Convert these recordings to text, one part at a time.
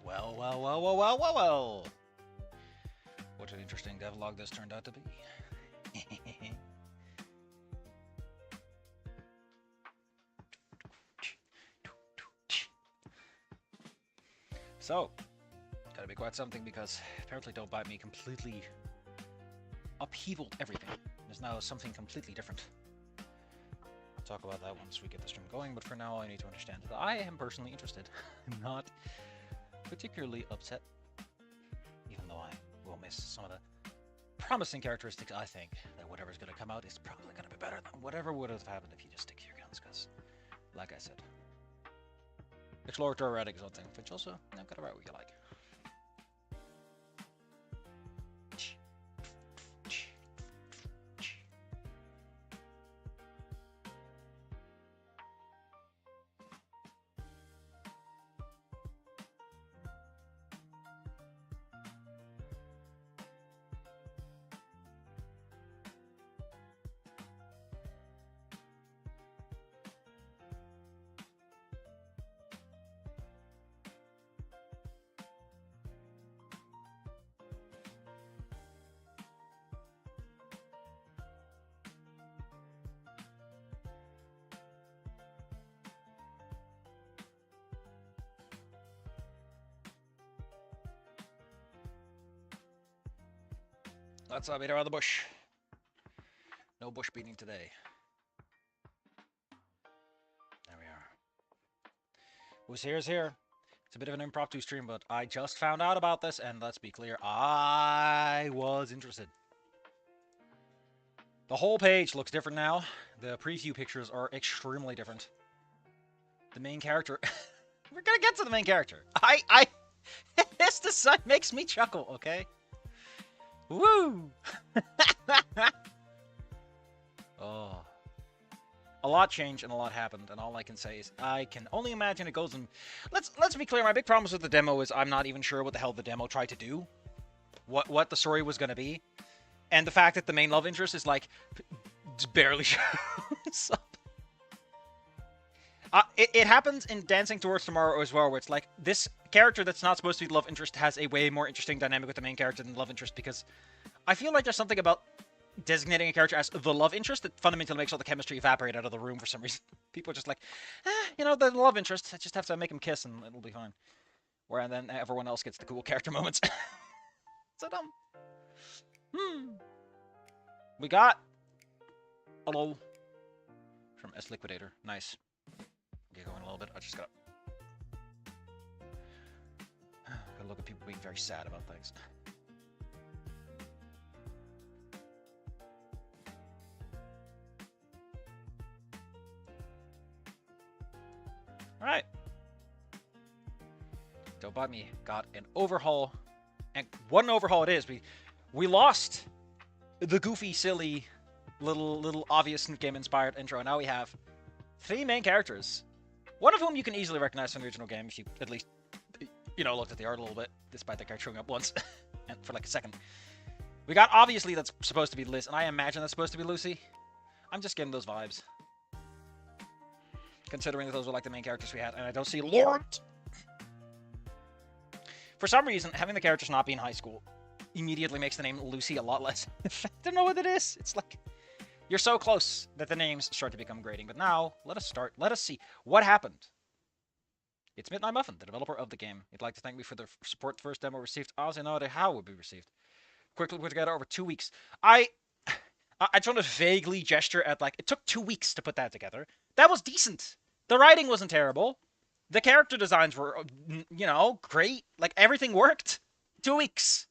Well, well, well, well, well, well, well. What an interesting devlog this turned out to be. So, gotta be quite something because apparently Don't Bite Me completely upheavaled everything. There's now something completely different. I'll talk about that once we get the stream going, but for now I need to understand that I am personally interested. I'm not particularly upset, even though I will miss some of the promising characteristics. I think that whatever's going to come out is probably going to be better than whatever would have happened if you just stick to your guns, because, like I said, exploratory writing is one thing, which also, I've got to write what you like. Let's beat around the bush. No bush beating today. There we are. Who's here is here. It's a bit of an impromptu stream, but I just found out about this, and let's be clear, I was interested. The whole page looks different now. The preview pictures are extremely different. The main character... We're gonna get to the main character. This design makes me chuckle, okay? Woo! Oh. A lot changed and a lot happened, and all I can say is I can only imagine it goes in... Let's be clear, my big problem with the demo is I'm not even sure what the hell the demo tried to do. What the story was going to be. And the fact that the main love interest is, like, barely shows up. It happens in Dancing Towards Tomorrow as well, where it's like, this character that's not supposed to be the love interest has a way more interesting dynamic with the main character than the love interest, because I feel like there's something about designating a character as the love interest that fundamentally makes all the chemistry evaporate out of the room for some reason. People are just like, you know, the love interest, I just have to make him kiss and it'll be fine. Where then everyone else gets the cool character moments. So dumb. We got... Hello. From S Liquidator. Nice. Get going a little bit. I just gotta look at people being very sad about things. Alright. Don't Bite Me got an overhaul. And what an overhaul it is. We lost the goofy, silly, little obvious game inspired intro, and now we have 3 main characters. One of whom you can easily recognize from the original game if you at least, you know, looked at the art a little bit, despite the character showing up once, and for like a second. We got, obviously, that's supposed to be Liz, and I imagine that's supposed to be Lucy. I'm just getting those vibes. Considering that those were like the main characters we had, and I don't see Laurent. For some reason, having the characters not be in high school immediately makes the name Lucy a lot less effective. I don't know what it is. It's like... You're so close that the names start to become grating. But now, let us start. Let us see what happened. It's Midnight Muffin, the developer of the game. He'd like to thank me for the support the first demo received. I also no idea how it would be received. Quickly put together over 2 weeks. I just want to vaguely gesture at, like, it took 2 weeks to put that together. That was decent. The writing wasn't terrible. The character designs were, you know, great. Like, everything worked. 2 weeks.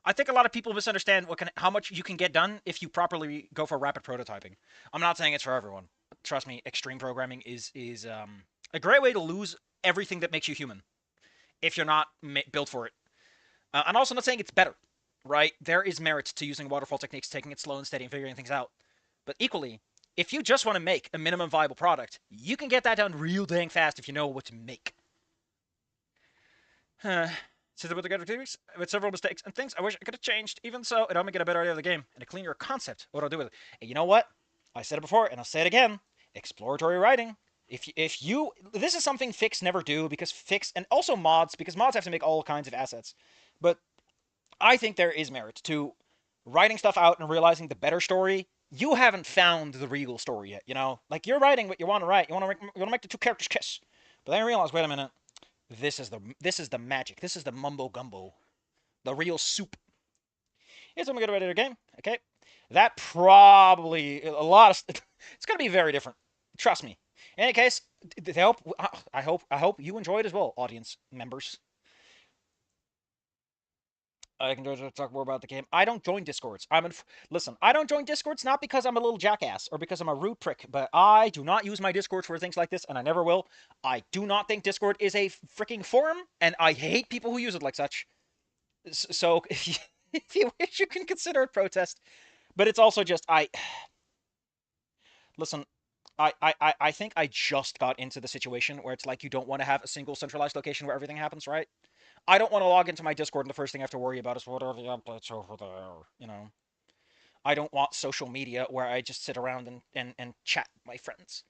I think a lot of people misunderstand how much you can get done if you properly go for rapid prototyping. I'm not saying it's for everyone. Trust me, extreme programming is a great way to lose everything that makes you human if you're not built for it. I'm also not saying it's better, right? There is merit to using waterfall techniques, taking it slow and steady, and figuring things out. But equally, if you just want to make a minimum viable product, you can get that done real dang fast if you know what to make. Since I put together 2 weeks with several mistakes and things I wish I could have changed. Even so, it helped me get a better idea of the game and a clearer concept of what I'll do with it. And you know what? I said it before, and I'll say it again. Exploratory writing If you this is something Fix never do because Fix and also mods because mods have to make all kinds of assets, but I think there is merit to writing stuff out and realizing the better story. You haven't found the real story yet, you know. Like you're writing what you want to write. You want to make the two characters kiss, but then you realize, wait a minute, this is the magic. This is the mumbo gumbo, the real soup. Here's when we get ready to game. Okay, that probably a lot of it's gonna be very different. Trust me. In any case, I hope you enjoy it as well, audience members. I can talk more about the game. I don't join Discords. Listen. I don't join Discords not because I'm a little jackass or because I'm a rude prick, but I do not use my Discord for things like this, and I never will. I do not think Discord is a freaking forum, and I hate people who use it like such. So if you wish, you can consider it protest. But it's also just listen. I think I just got into the situation where it's like you don't want to have a single centralized location where everything happens, right? I don't want to log into my Discord and the first thing I have to worry about is what are the updates over there, you know? I don't want social media where I just sit around and chat with my friends.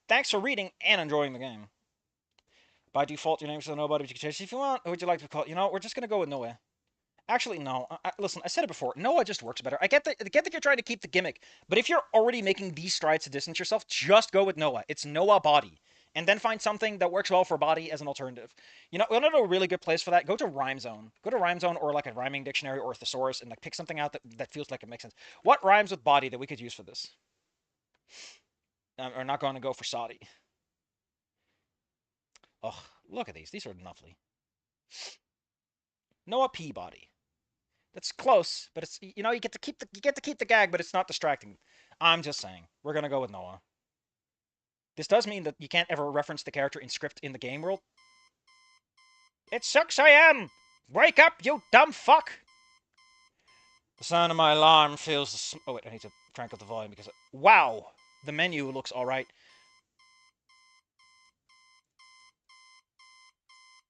Thanks for reading and enjoying the game. By default, your name's nobody, but you can change it if you want. Or would you like to call it? You know, we're just going to go with Noah. Actually, no. Listen, I said it before. Noah just works better. I get that you're trying to keep the gimmick, but if you're already making these strides to distance yourself, just go with Noah. It's Noah body. And then find something that works well for body as an alternative. You know a really good place for that? Go to Rhyme Zone. Go to Rhyme Zone or like a rhyming dictionary or a thesaurus and like pick something out that feels like it makes sense. What rhymes with body that we could use for this? We're not going to go for Saudi. Oh, look at these. These are lovely. Noah Peabody. That's close, but it's you get to keep the gag, but it's not distracting. I'm just saying we're gonna go with Noah. This does mean that you can't ever reference the character in script in the game world. It's 6 a.m. Wake up, you dumb fuck! The sound of my alarm fills the. Oh wait, I need to crank up the volume because wow, the menu looks all right.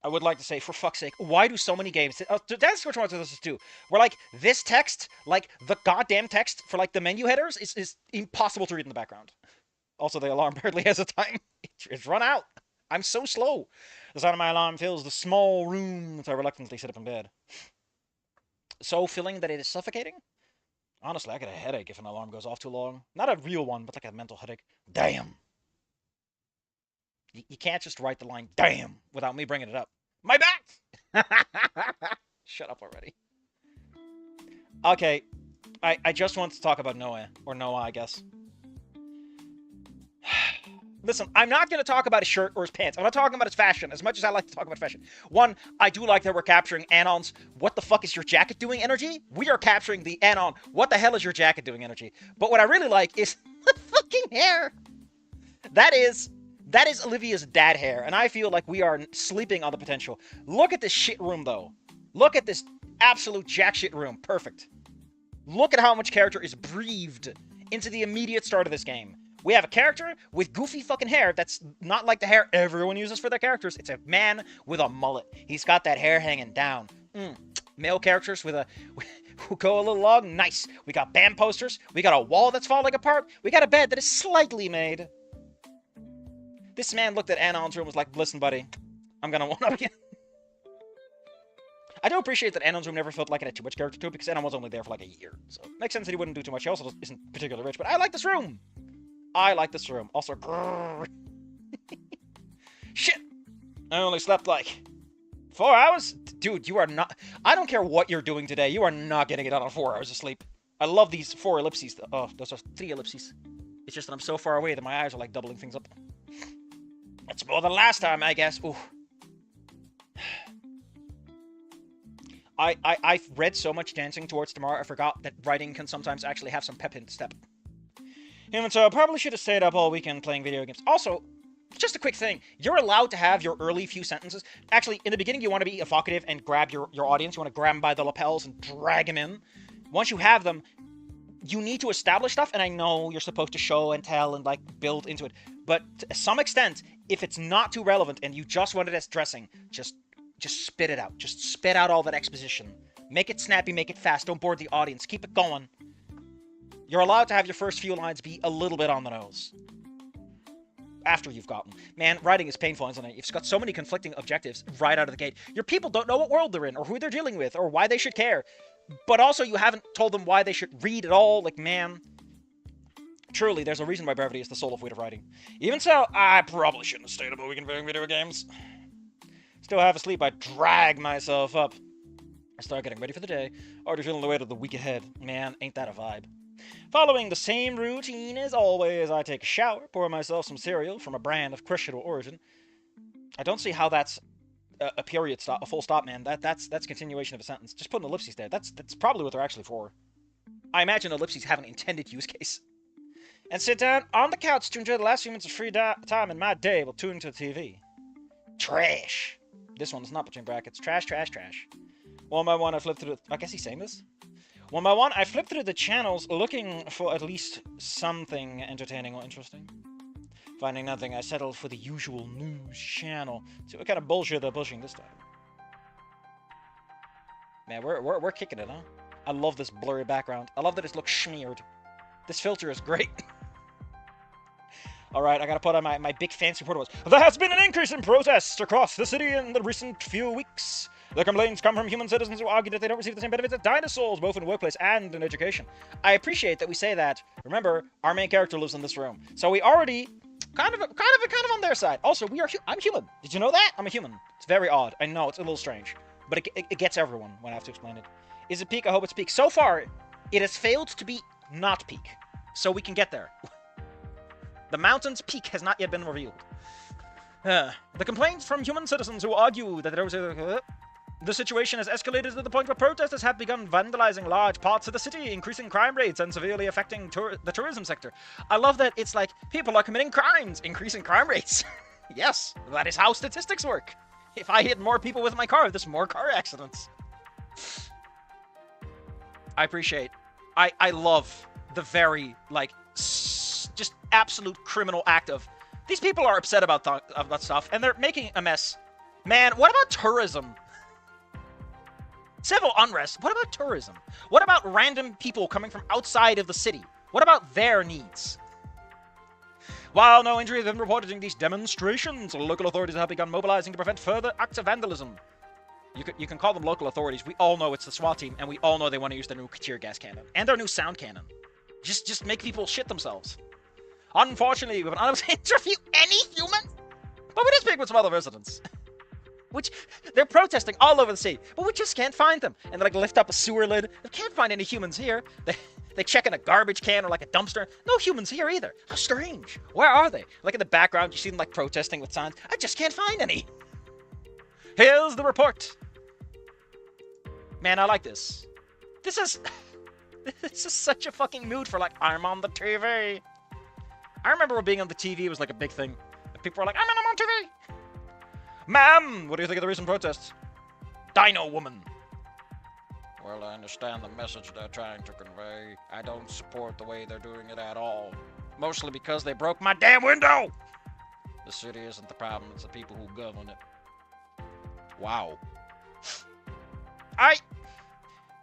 I would like to say, for fuck's sake, why do so many games... That's which ones this is too. Where, like, this text, like, the goddamn text for, like, the menu headers is impossible to read in the background. Also, the alarm barely has a time. It's run out. I'm so slow. The sound of my alarm fills the small room as I reluctantly sit up in bed. So filling that it is suffocating? Honestly, I get a headache if an alarm goes off too long. Not a real one, but like a mental headache. Damn. You can't just write the line, damn, without me bringing it up. My back! Shut up already. Okay, I just want to talk about Noah. Or Noah, I guess. Listen, I'm not going to talk about his shirt or his pants. I'm not talking about his fashion, as much as I like to talk about fashion. One, I do like that we're capturing Anon's what the fuck is your jacket doing energy. We are capturing the Anon, what the hell is your jacket doing energy. But what I really like is the fucking hair. That is Olivia's dad hair, and I feel like we are sleeping on the potential. Look at this shit room, though. Look at this absolute jack shit room. Perfect. Look at how much character is breathed into the immediate start of this game. We have a character with goofy fucking hair that's not like the hair everyone uses for their characters. It's a man with a mullet. He's got that hair hanging down. Male characters with who go a little long. Nice. We got band posters. We got a wall that's falling apart. We got a bed that is slightly made. This man looked at Anon's room and was like, listen, buddy, I'm gonna one up you. I do appreciate that Anon's room never felt like it had too much character to it because Anon was only there for like a year. So it makes sense that he wouldn't do too much. He also isn't particularly rich, but I like this room. I like this room. Also, grrr. Shit. I only slept like 4 hours? Dude, you are not... I don't care what you're doing today. You are not getting it out on 4 hours of sleep. I love these 4 ellipses. Oh, those are 3 ellipses. It's just that I'm so far away that my eyes are like doubling things up. That's more than last time, I guess. Ooh. I've read so much Dancing Towards Tomorrow, I forgot that writing can sometimes actually have some pep in the step. Human, so I probably should have stayed up all weekend playing video games. Also, just a quick thing. You're allowed to have your early few sentences. Actually, in the beginning, you want to be evocative and grab your audience. You want to grab them by the lapels and drag them in. Once you have them, you need to establish stuff, and I know you're supposed to show and tell and, like, build into it. But to some extent, if it's not too relevant and you just want it as dressing, just spit it out. Just spit out all that exposition. Make it snappy, make it fast. Don't bore the audience. Keep it going. You're allowed to have your first few lines be a little bit on the nose. after you've gotten. Man, writing is painful, isn't it? You've got so many conflicting objectives right out of the gate. Your people don't know what world they're in, or who they're dealing with, or why they should care. But also, you haven't told them why they should read at all. Like, man, truly, there's a reason why brevity is the soul of weight of writing. Even so, I probably shouldn't have stayed up a week in video games. Still half asleep, I drag myself up. I start getting ready for the day, already feeling the weight of the week ahead. Man, ain't that a vibe. Following the same routine as always, I take a shower, pour myself some cereal from a brand of questionable origin. I don't see how that's a period stop, a full stop, man. That's continuation of a sentence. Just put an ellipses there. That's probably what they're actually for. I imagine ellipses have an intended use case. And sit down on the couch to enjoy the last few minutes of free time in my day while tuning to the TV. Trash. This one's not between brackets. Trash, trash, trash. One by one, I flip through the... I guess he's saying this? One by one, I flip through the channels looking for at least something entertaining or interesting. Finding nothing, I settled for the usual news channel. See what kind of bullshit they're pushing this time. Man, we're kicking it, huh? I love this blurry background. I love that it looks smeared. This filter is great. Alright, I gotta put on my big fancy report. There has been an increase in protests across the city in the recent few weeks. The complaints come from human citizens who argue that they don't receive the same benefits as dinosaurs, both in workplace and in education. I appreciate that we say that. Remember, our main character lives in this room. So we already kind of on their side. Also, I'm human. Did you know that? I'm a human. It's very odd. I know, it's a little strange. But it gets everyone when I have to explain it. Is it peak? I hope it's peak. So far, it has failed to be not peak. So we can get there. The mountain's peak has not yet been revealed. The complaints from human citizens who argue that there was the situation has escalated to the point where protesters have begun vandalizing large parts of the city, increasing crime rates and severely affecting the tourism sector. I love that it's like, people are committing crimes, increasing crime rates. Yes, that is how statistics work. If I hit more people with my car, there's more car accidents. I appreciate. I love the very, like, just absolute criminal act of, these people are upset about stuff, and they're making a mess. Man, what about tourism? Civil unrest. What about tourism? What about random people coming from outside of the city? What about their needs? While no injuries have been reported during these demonstrations, local authorities have begun mobilizing to prevent further acts of vandalism. You can call them local authorities. We all know it's the SWAT team, and we all know they want to use their new tear gas cannon. And their new sound cannon. Just make people shit themselves. Unfortunately, we've been unable to interview any human, but we did speak with some other residents. Which, they're protesting all over the city, but we just can't find them. And they like lift up a sewer lid. They can't find any humans here. They check in a garbage can or like a dumpster. No humans here either. How strange. Where are they? Like in the background, you see them like protesting with signs. I just can't find any. Here's the report. Man, I like this. This is such a fucking mood for like, I'm on the TV. I remember being on the TV was like a big thing. And people were like, I'm on TV. Ma'am, what do you think of the recent protests? Dino woman. Well, I understand the message they're trying to convey. I don't support the way they're doing it at all. Mostly because they broke my damn window! The city isn't the problem, it's the people who govern it. Wow.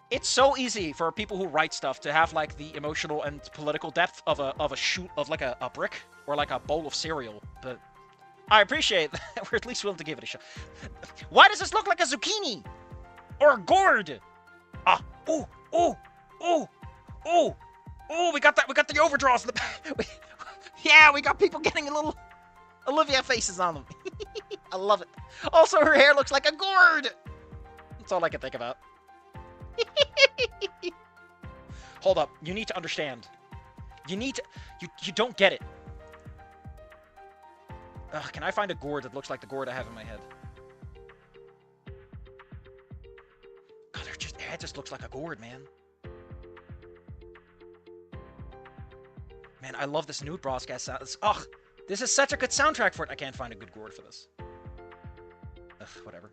It's so easy for people who write stuff to have like the emotional and political depth of a brick or like a bowl of cereal, but I appreciate that we're at least willing to give it a shot. Why does this look like a zucchini? Or a gourd? Ah, ooh, ooh, ooh, ooh, ooh, we got the overdraws in the back. Yeah, we got people getting a little Olivia faces on them. I love it. Also, her hair looks like a gourd. That's all I can think about. Hold up, you need to understand. You don't get it. Can I find a gourd that looks like the gourd I have in my head? God, it just looks like a gourd, man. Man, I love this nude broadcast sound. Ugh, this is such a good soundtrack for it. I can't find a good gourd for this. Ugh, whatever.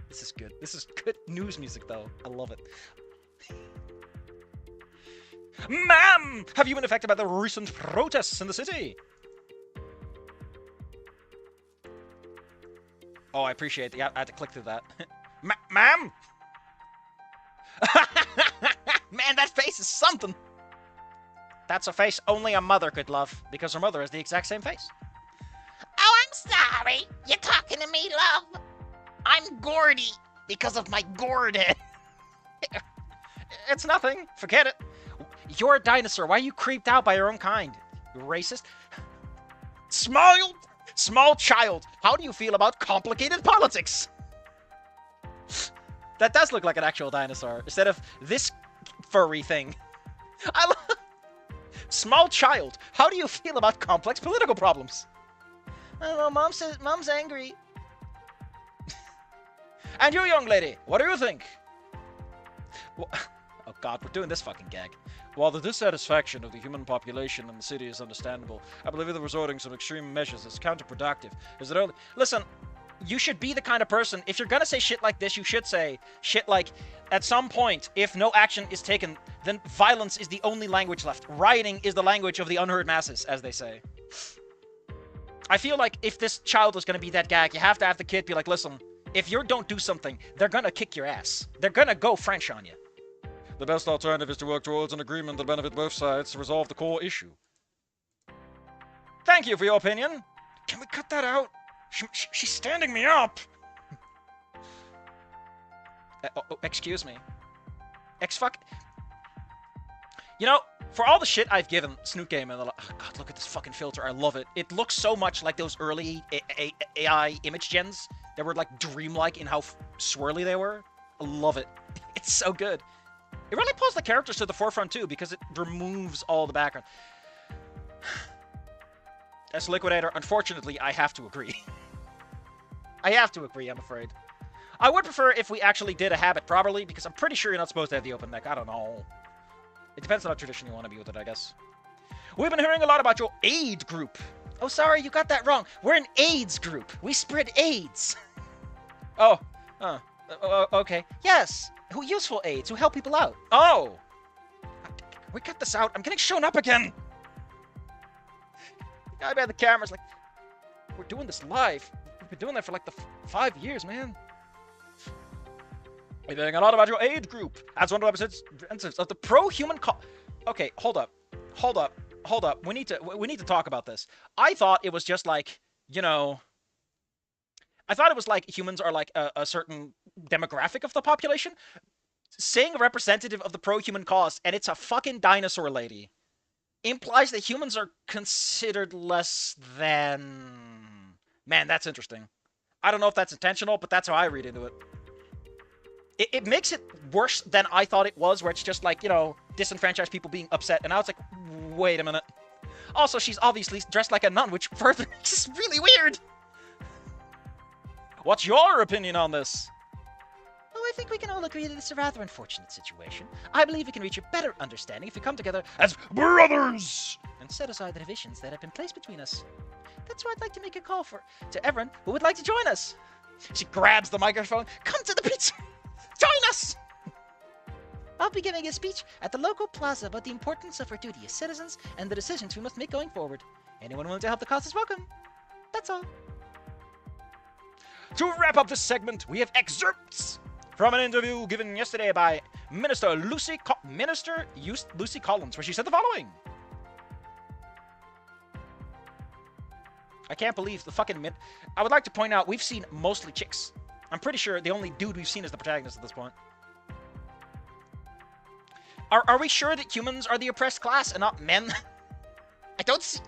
This is good. This is good news music, though. I love it. Ma'am, have you been affected by the recent protests in the city? Oh, I appreciate it. I had to click through that. Ma'am? Man, that face is something. That's a face only a mother could love, because her mother has the exact same face. Oh, I'm sorry. You're talking to me, love. I'm Gordy because of my gourd head. It's nothing. Forget it. You're a dinosaur. Why are you creeped out by your own kind? You racist. Small child. How do you feel about complicated politics? That does look like an actual dinosaur instead of this furry thing. Small child. How do you feel about complex political problems? I don't know. Mom says Mom's angry. And you, young lady, what do you think? Well, oh God, we're doing this fucking gag. While the dissatisfaction of the human population in the city is understandable, I believe that resorting to some extreme measures is counterproductive. Is it only... Listen, you should be the kind of person, if you're gonna say shit like this, you should say shit like, at some point, if no action is taken, then violence is the only language left. Rioting is the language of the unheard masses, as they say. I feel like if this child is gonna be that gag, you have to have the kid be like, listen, if you don't do something, they're gonna kick your ass. They're gonna go French on you. The best alternative is to work towards an agreement that benefits both sides to resolve the core issue. Thank you for your opinion. Can we cut that out? She's standing me up. Excuse me. X-fuck. You know, for all the shit I've given Snoot Game and oh God, look at this fucking filter. I love it. It looks so much like those early AI image gens that were like dreamlike in how swirly they were. I love it. It's so good. It really pulls the characters to the forefront too because it removes all the background. As Liquidator, unfortunately, I have to agree. I have to agree, I'm afraid. I would prefer if we actually did a habit properly, because I'm pretty sure you're not supposed to have the open neck. I don't know. It depends on how tradition you want to be with it, I guess. We've been hearing a lot about your aid group. Oh, sorry, you got that wrong. We're an AIDS group. We spread AIDS. Oh, okay. Yes, who useful aids, who help people out. Oh! We cut this out. I'm getting shown up again. The guy behind the camera's like, we're doing this live. We've been doing that for like the 5 years, man. We're hearing a lot about your aid group. That's one of the episodes of the pro-human Okay, hold up. We need to talk about this. I thought it was just like, you know, I thought it was like humans are like a certain demographic of the population. Saying a representative of the pro-human cause, and it's a fucking dinosaur lady, implies that humans are considered less than... Man, that's interesting. I don't know if that's intentional, but that's how I read into it. It makes it worse than I thought it was, where it's just like, you know, disenfranchised people being upset, and now it's like, wait a minute. Also, she's obviously dressed like a nun, which further makes this really weird. What's your opinion on this? Oh, I think we can all agree that it's a rather unfortunate situation. I believe we can reach a better understanding if we come together as brothers and set aside the divisions that have been placed between us. That's why I'd like to make a call to everyone who would like to join us. She grabs the microphone. Come to the pizza! Join us! I'll be giving a speech at the local plaza about the importance of our duty as citizens and the decisions we must make going forward. Anyone willing to help the cause is welcome. That's all. To wrap up this segment, we have excerpts from an interview given yesterday by Minister Lucy Collins, where she said the following. I can't believe the fucking I would like to point out, we've seen mostly chicks. I'm pretty sure the only dude we've seen is the protagonist at this point. Are we sure that humans are the oppressed class and not men? I don't see...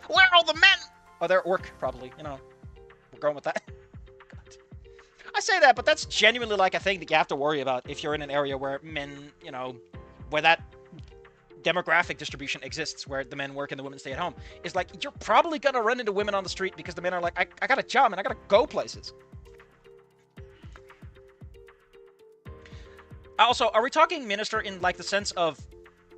Where are all the men? Oh, they're at work, probably. You know, we're going with that. I say that, but that's genuinely like a thing that you have to worry about if you're in an area where men, you know, where that demographic distribution exists, where the men work and the women stay at home. It's like, you're probably gonna run into women on the street because the men are like, I got a job and I gotta go places. Also, are we talking minister in, like, the sense of,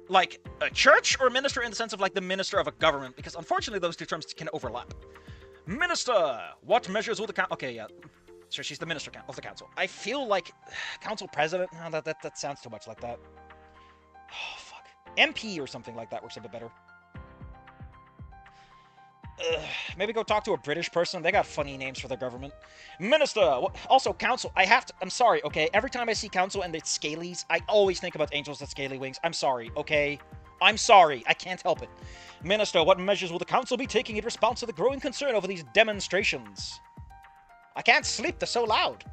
like, a church, or minister in the sense of, like, the minister of a government? Because, unfortunately, those two terms can overlap. Minister! What measures will the council... Okay, yeah. Sure, she's the minister of the council. I feel like... Council president? No, that sounds too much like that. Oh, fuck. MP or something like that works a bit better. Maybe go talk to a British person. They got funny names for their government. Minister! Also, council. I'm sorry, okay? Every time I see council and it's scalies, I always think about angels with scaly wings. I'm sorry, okay? I'm sorry, I can't help it. Minister, what measures will the council be taking in response to the growing concern over these demonstrations? I can't sleep, they're so loud.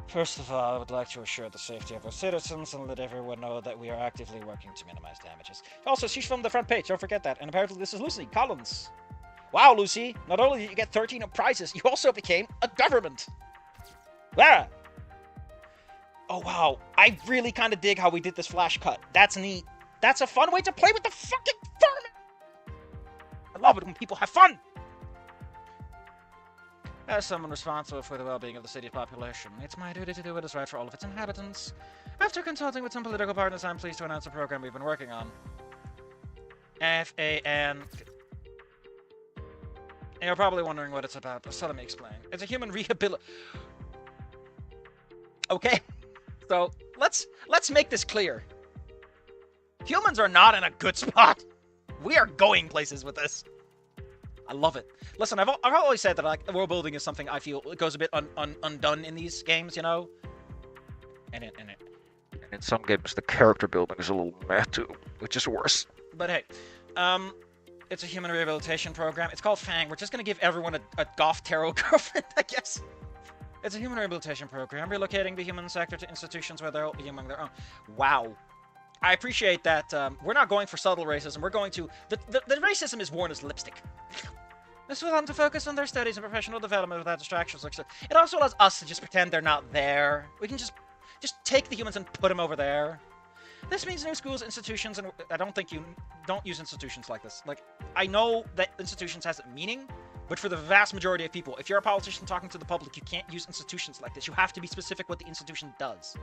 First of all, I would like to assure the safety of our citizens and let everyone know that we are actively working to minimize damages. Also, she's from the front page, don't forget that. And apparently this is Lucy Collins. Wow, Lucy, not only did you get 13 prizes, you also became a government. Ah! Oh, wow. I really kind of dig how we did this flash cut. That's neat. That's a fun way to play with the fucking vermin! I love it when people have fun! As someone responsible for the well-being of the city's population, it's my duty to do what is right for all of its inhabitants. After consulting with some political partners, I'm pleased to announce a program we've been working on. FAN... You're probably wondering what it's about, so let me explain. It's a human rehabilitation... Okay, so let's make this clear. Humans are not in a good spot. We are going places with this. I love it. Listen, I've always said that like world building is something I feel goes a bit undone in these games, you know. And in some games the character building is a little meh too, which is worse. But hey, it's a human rehabilitation program. It's called Fang. We're just gonna give everyone a goth tarot girlfriend, I guess. It's a human rehabilitation program, relocating the human sector to institutions where they'll be among their own. Wow. I appreciate that we're not going for subtle racism. We're going to... The racism is worn as lipstick. This will allow them to focus on their studies and professional development without distractions. It also allows us to just pretend they're not there. We can just take the humans and put them over there. This means new schools, institutions, and I don't think you don't use institutions like this. Like, I know that institutions has a meaning, but for the vast majority of people, if you're a politician talking to the public, you can't use institutions like this. You have to be specific what the institution does.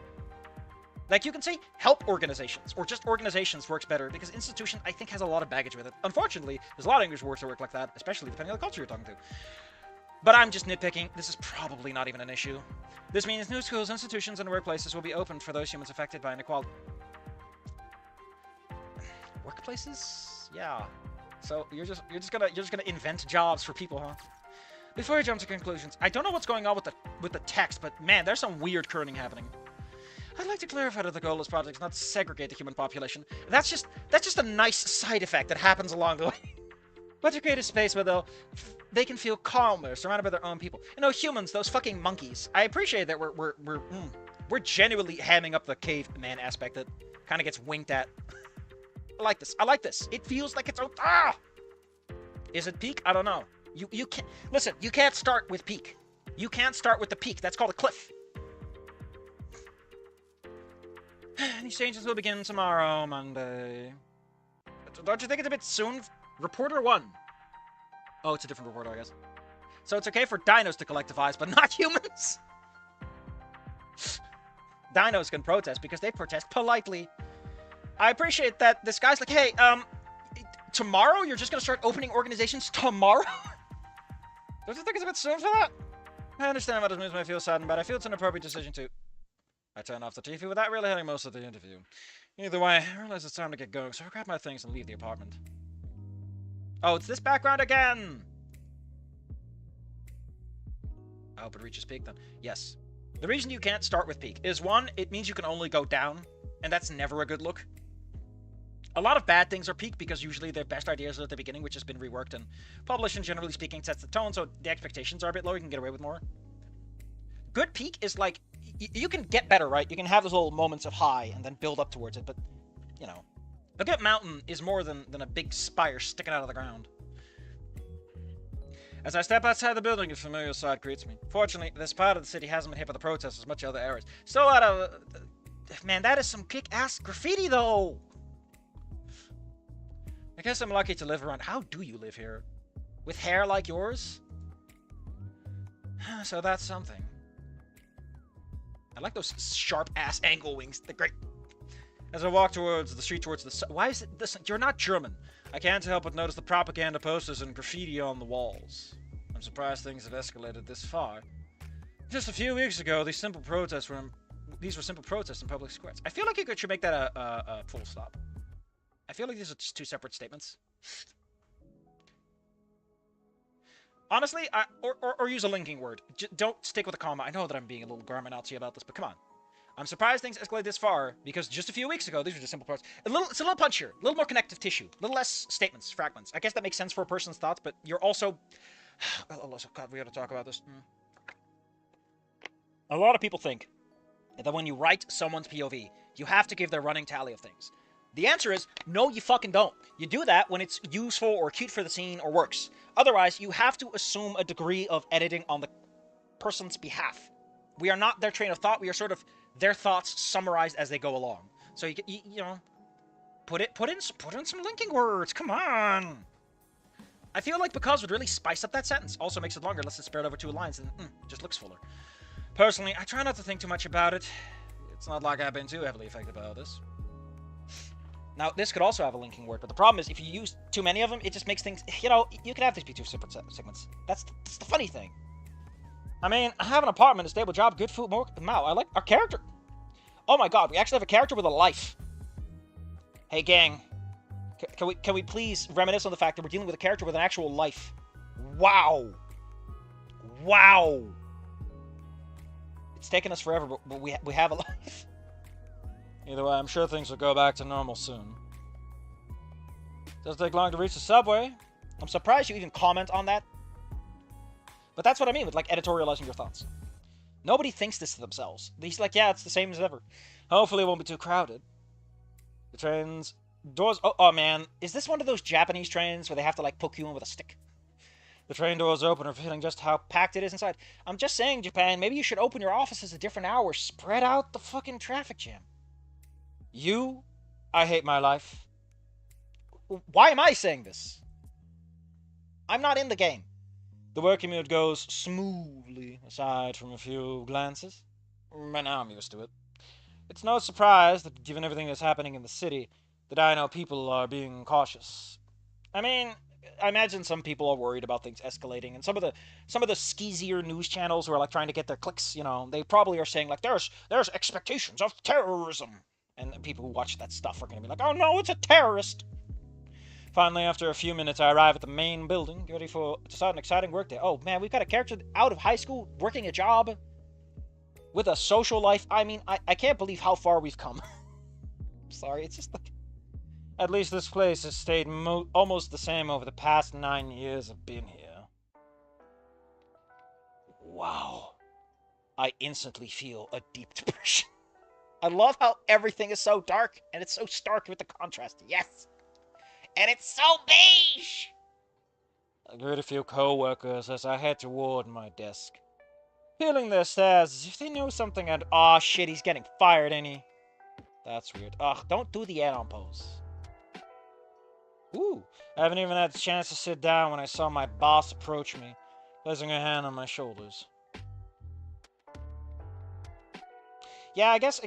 Like, you can say help organizations, or just organizations works better, because institution, I think, has a lot of baggage with it. Unfortunately, there's a lot of English words that work like that, especially depending on the culture you're talking to. But I'm just nitpicking. This is probably not even an issue. This means new schools, institutions, and workplaces will be opened for those humans affected by inequality. Workplaces? Yeah. So you're just gonna invent jobs for people, huh? Before I jump to conclusions, I don't know what's going on with the text, but man, there's some weird kerning happening. I'd like to clarify that the goal of this project is not to segregate the human population. That's just a nice side effect that happens along the way. But to create a space where they can feel calmer, surrounded by their own people. You know, humans, those fucking monkeys. I appreciate that we're genuinely hamming up the caveman aspect that kind of gets winked at. I like this. I like this. It feels like it's Is it peak? I don't know. You can't listen. You can't start with peak. You can't start with the peak. That's called a cliff. These changes will begin tomorrow, Monday. Don't you think it's a bit soon? Reporter 1. Oh, it's a different reporter, I guess. So it's okay for dinos to collectivize, but not humans? Dinos can protest because they protest politely. I appreciate that this guy's like, hey, tomorrow you're just gonna start opening organizations tomorrow? Don't you think it's a bit soon for that? I understand why this moves me feel saddened, but I feel it's an appropriate decision to... I turn off the TV without really having most of the interview. Either way, I realize it's time to get going, so I grab my things and leave the apartment. Oh, it's this background again! I hope it reaches peak then. Yes. The reason you can't start with peak is, one, it means you can only go down, and that's never a good look. A lot of bad things are peak because usually their best ideas are at the beginning, which has been reworked and published, and generally speaking sets the tone, so the expectations are a bit low, you can get away with more. Good peak is like, you can get better, right? You can have those little moments of high and then build up towards it, but, you know. A good mountain is more than a big spire sticking out of the ground. As I step outside the building, a familiar sight greets me. Fortunately, this part of the city hasn't been hit by the protests as much as other areas. Still a lot of... Man, that is some kick-ass graffiti, though! I guess I'm lucky to live around... How do you live here? With hair like yours? So that's something. I like those sharp-ass angle wings. They're great. As I walk towards the street towards the... Why is it... Listen, you're not German. I can't help but notice the propaganda posters and graffiti on the walls. I'm surprised things have escalated this far. Just a few weeks ago, these were simple protests in public squares. I feel like you should make that a full stop. I feel like these are just two separate statements. Honestly, or use a linking word. Don't stick with a comma. I know that I'm being a little grammar Nazi about this, but come on. I'm surprised things escalated this far, because just a few weeks ago, these were just simple parts. It's a little punchier, a little more connective tissue, a little less statements, fragments. I guess that makes sense for a person's thoughts, but you're also... Oh, God, we gotta talk about this. A lot of people think that when you write someone's POV, you have to give their running tally of things. The answer is, no, you fucking don't. You do that when it's useful or cute for the scene or works. Otherwise, you have to assume a degree of editing on the person's behalf. We are not their train of thought, we are sort of their thoughts summarized as they go along. So you know, put in some linking words. Come on. I feel like because would really spice up that sentence. Also makes it longer, lets it spread over 2 lines, and it just looks fuller. Personally, I try not to think too much about it. It's not like I've been too heavily affected by all this. Now, this could also have a linking word, but the problem is if you use too many of them, it just makes things, you know, you could have these be 2 separate segments. That's the funny thing. I mean, I have an apartment, a stable job, good food, more... Wow, I like our character. Oh my god, we actually have a character with a life. Hey, gang. Can we please reminisce on the fact that we're dealing with a character with an actual life? Wow. Wow. It's taken us forever, but we have a life. Either way, I'm sure things will go back to normal soon. Doesn't take long to reach the subway. I'm surprised you even comment on that. But that's what I mean with, like, editorializing your thoughts. Nobody thinks this to themselves. He's like, yeah, it's the same as ever. Hopefully it won't be too crowded. The train's doors... Oh, man. Is this one of those Japanese trains where they have to, like, poke you in with a stick? The train doors open, revealing just how packed it is inside. I'm just saying, Japan, maybe you should open your offices at different hours. Spread out the fucking traffic jam. I hate my life. Why am I saying this? I'm not in the game. The work commute goes smoothly, aside from a few glances. By now I'm used to it. It's no surprise that, given everything that's happening in the city, that I know people are being cautious. I mean, I imagine some people are worried about things escalating, and some of the skeezier news channels who are like trying to get their clicks, you know, they probably are saying like there's expectations of terrorism, and people who watch that stuff are going to be like, oh no, it's a terrorist. Finally, after a few minutes, I arrive at the main building, ready to start an exciting workday. Oh man, we've got a character out of high school, working a job, with a social life. I mean, I can't believe how far we've come. Sorry, it's just like... At least this place has stayed almost the same over the past 9 years I've been here. Wow. I instantly feel a deep depression. I love how everything is so dark, and it's so stark with the contrast. Yes! And it's so beige! I greet a few co-workers as I head toward my desk, peeling their stares as if they knew something and... Aw, shit, he's getting fired, ain't he? That's weird. Ugh, don't do the add-on pose. Ooh, I haven't even had a chance to sit down when I saw my boss approach me, placing her hand on my shoulders. Yeah, I guess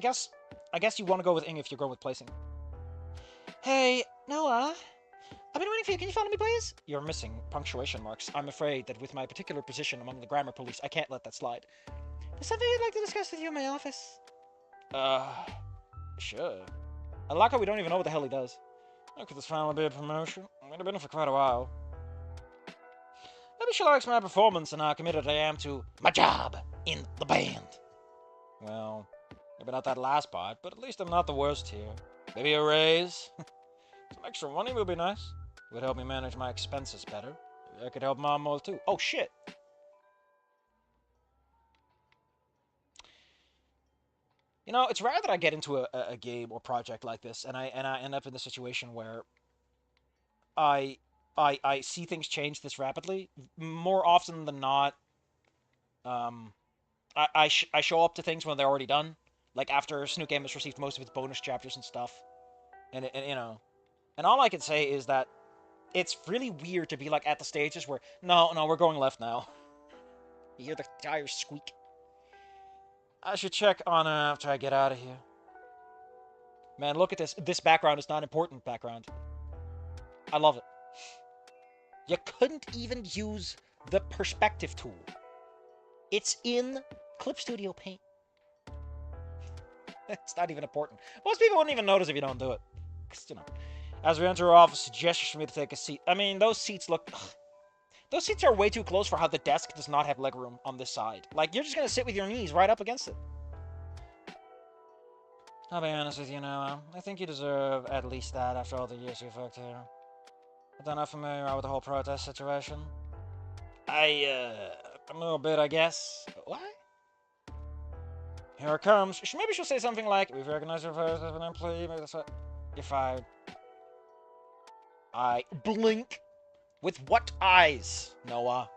you want to go with Ing if you're going with placing. Hey, Noah. I've been waiting for you. Can you follow me, please? You're missing punctuation marks. I'm afraid that with my particular position among the grammar police, I can't let that slide. There's something I'd like to discuss with you in my office. Sure. I like how we don't even know what the hell he does. How could this finally be a promotion? I've been here for quite a while. Maybe she likes my performance and how committed I am to my job in the band. Well, maybe not that last part, but at least I'm not the worst here. Maybe a raise? Some extra money would be nice. It would help me manage my expenses better. Maybe I could help Mom more too. Oh, shit! You know, it's rare that I get into a game or project like this, and I end up in the situation where I see things change this rapidly. More often than not, I show up to things when they're already done, like after Snoot Game has received most of its bonus chapters and stuff, and you know, and all I can say is that it's really weird to be like at the stages where no, we're going left now. You hear the tires squeak. I should check on her after I get out of here. Man, look at this. This background is not important background. I love it. You couldn't even use the perspective tool. It's in Clip Studio Paint. It's not even important. Most people wouldn't even notice if you don't do it. 'Cause, you know, as we enter her office, she gestures for me to take a seat. I mean, those seats look... Those seats are way too close for how the desk does not have legroom on this side. Like, you're just gonna sit with your knees right up against it. I'll be honest with you, Noah. I think you deserve at least that after all the years you've worked here. But I'm not familiar with the whole protest situation. A little bit, I guess. What? Here it comes. Maybe she'll say something like, "We've recognized your post as an employee. Maybe that's what." You're fired. I blink. With what eyes, Noah?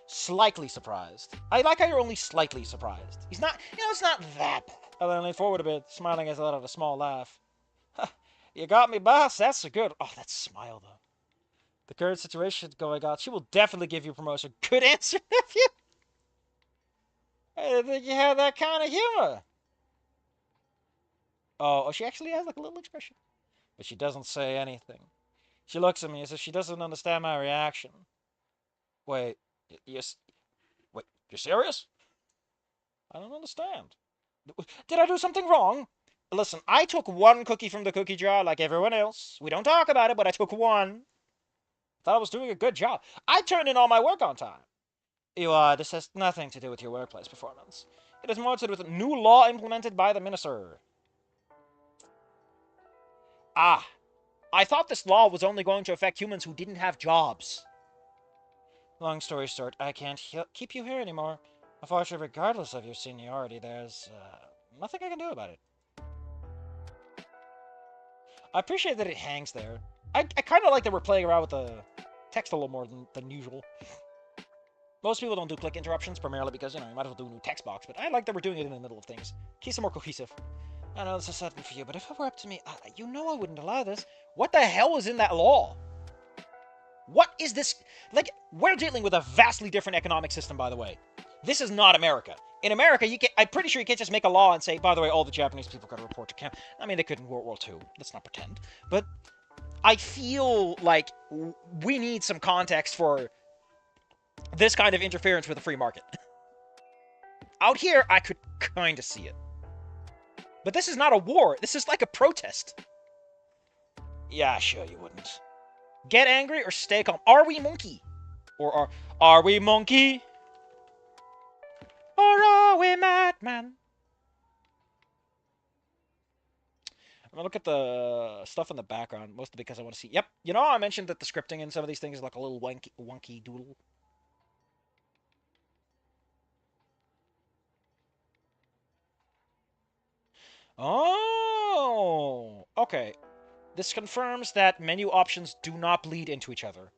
Slightly surprised. I like how you're only slightly surprised. He's not, it's not that bad. I then lean forward a bit, smiling as I let out a small laugh. You got me, boss. That's a good. Oh, that smile, though. The current situation going on, she will definitely give you promotion. Good answer, nephew. I didn't think you had that kind of humor. Oh, she actually has like a little expression. But she doesn't say anything. She looks at me as if she doesn't understand my reaction. Wait, yes. Wait, you're serious? I don't understand. Did I do something wrong? Listen, I took one cookie from the cookie jar like everyone else. We don't talk about it, but I took one. Thought I was doing a good job. I turned in all my work on time. This has nothing to do with your workplace performance. It is more to do with a new law implemented by the minister. Ah, I thought this law was only going to affect humans who didn't have jobs. Long story short, I can't keep you here anymore. Unfortunately, regardless of your seniority, there's nothing I can do about it. I appreciate that it hangs there. I kind of like that we're playing around with the text a little more than usual. Most people don't do click interruptions, primarily because, you might as well do a new text box, but I like that we're doing it in the middle of things. Keeps it more cohesive. I know this is sudden for you, but if it were up to me, I wouldn't allow this. What the hell is in that law? What is this? Like, we're dealing with a vastly different economic system, by the way. This is not America. In America, I'm pretty sure you can't just make a law and say, by the way, all the Japanese people got to report to camp. I mean, they could in World War II. Let's not pretend. But I feel like we need some context for this kind of interference with the free market. Out here, I could kind of see it. But this is not a war. This is like a protest. Yeah, sure you wouldn't. Get angry or stay calm. Are we monkey? Or are we monkey? Or are we madman? I'm gonna look at the stuff in the background, mostly because I want to see. Yep, I mentioned that the scripting in some of these things is like a little wonky doodle. Oh, okay. This confirms that menu options do not bleed into each other,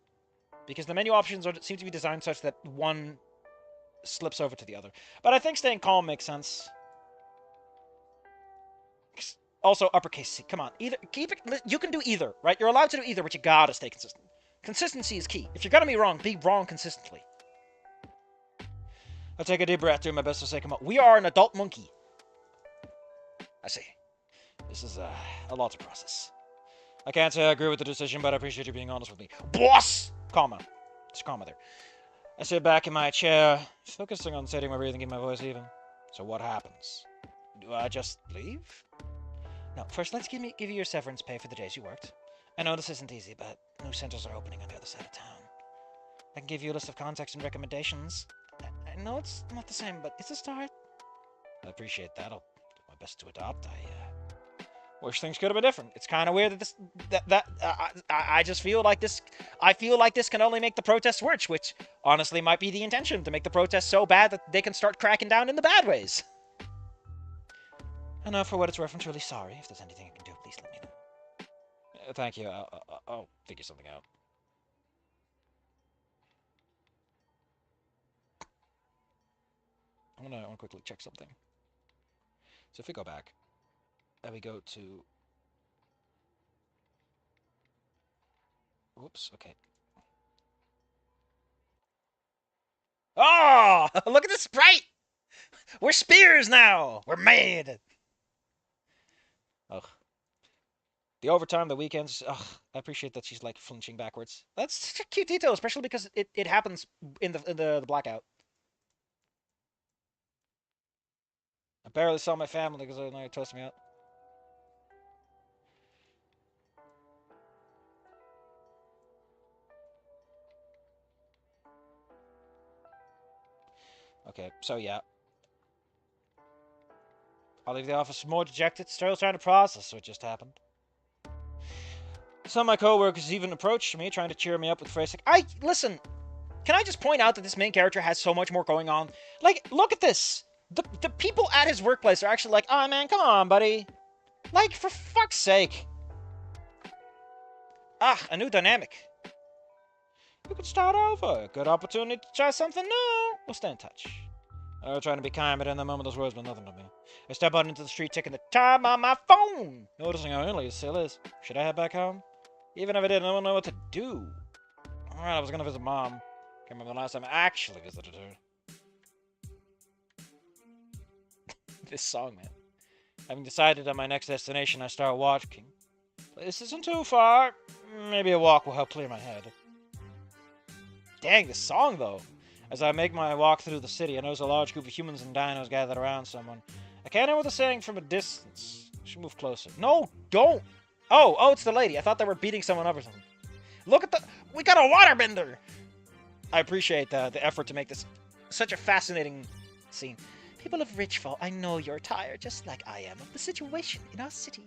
because the menu options seem to be designed such that one slips over to the other. But I think staying calm makes sense. Also, uppercase C. Come on, either keep it. You can do either, right? You're allowed to do either, but you gotta stay consistent. Consistency is key. If you're gonna be wrong consistently. I'll take a deep breath, doing my best to say, come on. We are an adult monkey. I see. This is a lot to process. I can't say I agree with the decision, but I appreciate you being honest with me. Boss! Comma. Just comma there. I sit back in my chair, focusing on setting my breathing, keep my voice even. So what happens? Do I just leave? No, first let's give you your severance pay for the days you worked. I know this isn't easy, but new centers are opening on the other side of town. I can give you a list of contacts and recommendations. I know it's not the same, but it's a start. I appreciate that. I'll do my best to adopt. I wish things could have been different. It's kind of weird that I just feel like this. I feel like this can only make the protests worse, which honestly might be the intention, to make the protests so bad that they can start cracking down in the bad ways. I know, for what it's worth, I'm truly sorry. If there's anything I can do, please let me know. Thank you. I'll figure something out. I want to quickly check something. So if we go back, and we go to... Whoops, okay. Oh! Look at the sprite! We're spears now! We're mad! Ugh. The overtime, the weekends, ugh. I appreciate that she's, like, flinching backwards. That's such a cute detail, especially because it happens in the blackout. I barely saw my family because I know it tossed me out. Okay, so yeah. I leave the office more dejected, still trying to process what just happened. Some of my co-workers even approached me, trying to cheer me up with phrases like, listen, can I just point out that this main character has so much more going on? Like, look at this! The people at his workplace are actually like, oh man, come on, buddy. Like, for fuck's sake. Ah, a new dynamic. We could start over. Good opportunity to try something new. We'll stay in touch. I was trying to be kind, but in the moment those words meant nothing to me. I step out into the street, taking the time on my phone, noticing how early it still is. Should I head back home? Even if I didn't, I don't know what to do. Alright, I was gonna visit Mom. Can't remember the last time I actually visited her. This song, man. Having decided on my next destination, I start walking. This isn't too far. Maybe a walk will help clear my head. Dang, this song, though. As I make my walk through the city, I notice a large group of humans and dinos gathered around someone. I can't hear what they're saying from a distance. I should move closer. No, don't! Oh, it's the lady. I thought they were beating someone up or something. Look at the... We got a waterbender! I appreciate the effort to make this such a fascinating scene. People of Ridgefall, I know you're tired, just like I am, of the situation in our city.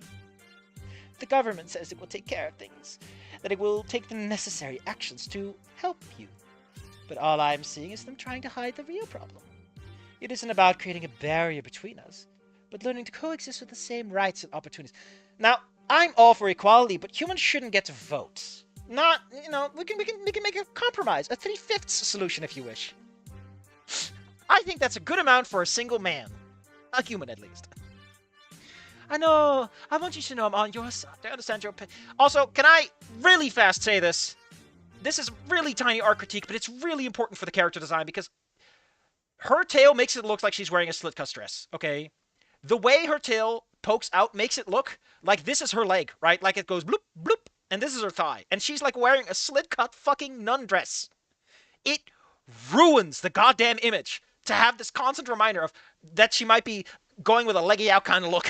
The government says it will take care of things, that it will take the necessary actions to help you. But all I'm seeing is them trying to hide the real problem. It isn't about creating a barrier between us, but learning to coexist with the same rights and opportunities. Now, I'm all for equality, but humans shouldn't get to vote. Not, we can make a compromise, a 3/5 solution if you wish. I think that's a good amount for a single man. A human, at least. I know. I want you to know I'm on your side. I understand your pain. Also, can I really fast say this? This is really tiny art critique, but it's really important for the character design because her tail makes it look like she's wearing a slit-cut dress, okay? The way her tail pokes out makes it look like this is her leg, right? Like it goes bloop, bloop, and this is her thigh. And she's like wearing a slit-cut fucking nun dress. It ruins the goddamn image to have this constant reminder of that she might be going with a leggy out kind of look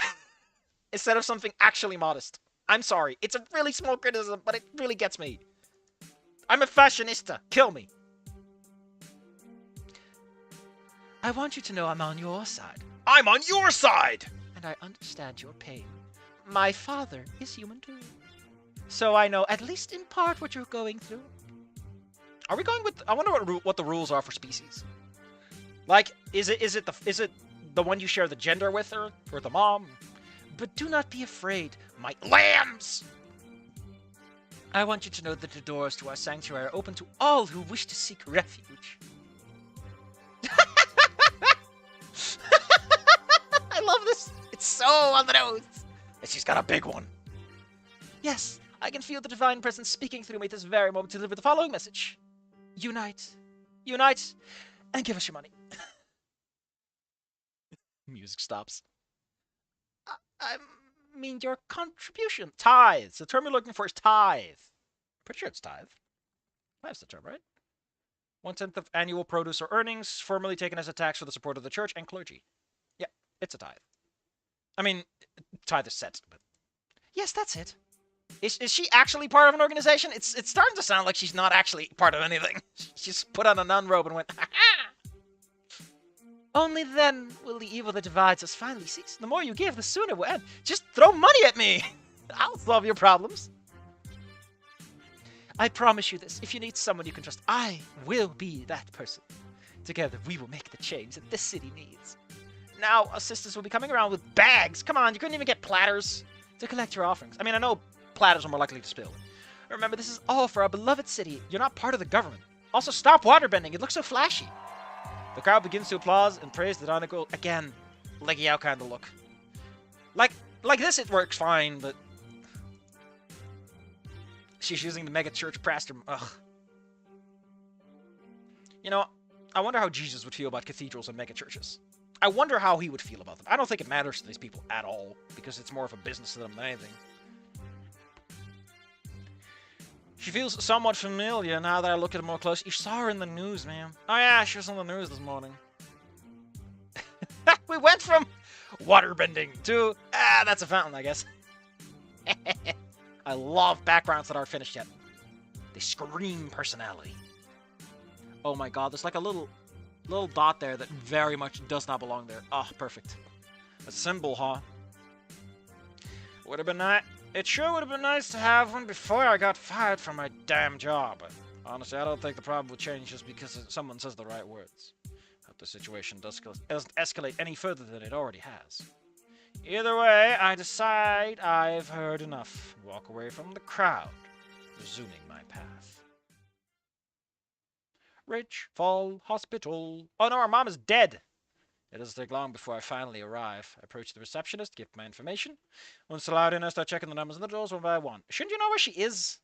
instead of something actually modest. I'm sorry. It's a really small criticism, but it really gets me. I'm a fashionista. Kill me. I want you to know I'm on your side. I'm on your side! And I understand your pain. My father is human too. So I know, at least in part, what you're going through. Are we going with... I wonder what the rules are for species. Like, is it the one you share the gender with her? Or the mom? But do not be afraid, my lambs! I want you to know that the doors to our sanctuary are open to all who wish to seek refuge. I love this. It's so on the nose. And she's got a big one. Yes, I can feel the divine presence speaking through me at this very moment to deliver the following message. Unite. Unite. And give us your money. Music stops. I mean your contribution. Tithes. The term you're looking for is tithe. Pretty sure it's tithe. That's the term, right? 1/10 of annual produce or earnings, formerly taken as a tax for the support of the church and clergy. Yeah, it's a tithe. I mean, tithe is set, but... Yes, that's it. Is she actually part of an organization? It's starting to sound like she's not actually part of anything. She's put on a nun robe and went, ha-ha! Only then will the evil that divides us finally cease. The more you give, the sooner we'll end. Just throw money at me! I'll solve your problems. I promise you this. If you need someone you can trust, I will be that person. Together, we will make the change that this city needs. Now, our sisters will be coming around with bags. Come on, you couldn't even get platters to collect your offerings. I mean, I know platters are more likely to spill. Remember, this is all for our beloved city. You're not part of the government. Also, stop waterbending. It looks so flashy. The crowd begins to applaud and praise the Donna Girl. Again, leggy out kind of look. Like this, it works fine, but... She's using the mega church pastor. Ugh. You know, I wonder how Jesus would feel about cathedrals and mega churches. I wonder how he would feel about them. I don't think it matters to these people at all, because it's more of a business to them than anything. She feels somewhat familiar now that I look at her more closely. You saw her in the news, man. Oh yeah, she was on the news this morning. We went from waterbending to... that's a fountain, I guess. I love backgrounds that aren't finished yet. They scream personality. Oh my god, there's like a little dot there that very much does not belong there. Oh, perfect. A symbol, huh? Would have been nice. It sure would have been nice to have one before I got fired from my damn job. But honestly, I don't think the problem will change just because someone says the right words. Hope the situation doesn't escalate any further than it already has. Either way, I decide I've heard enough. Walk away from the crowd, resuming my path. Rich Fall Hospital. Oh no, our mom is dead. It doesn't take long before I finally arrive. I approach the receptionist, give my information. Once allowed in, I start checking the numbers on the doors one by one. Shouldn't you know where she is?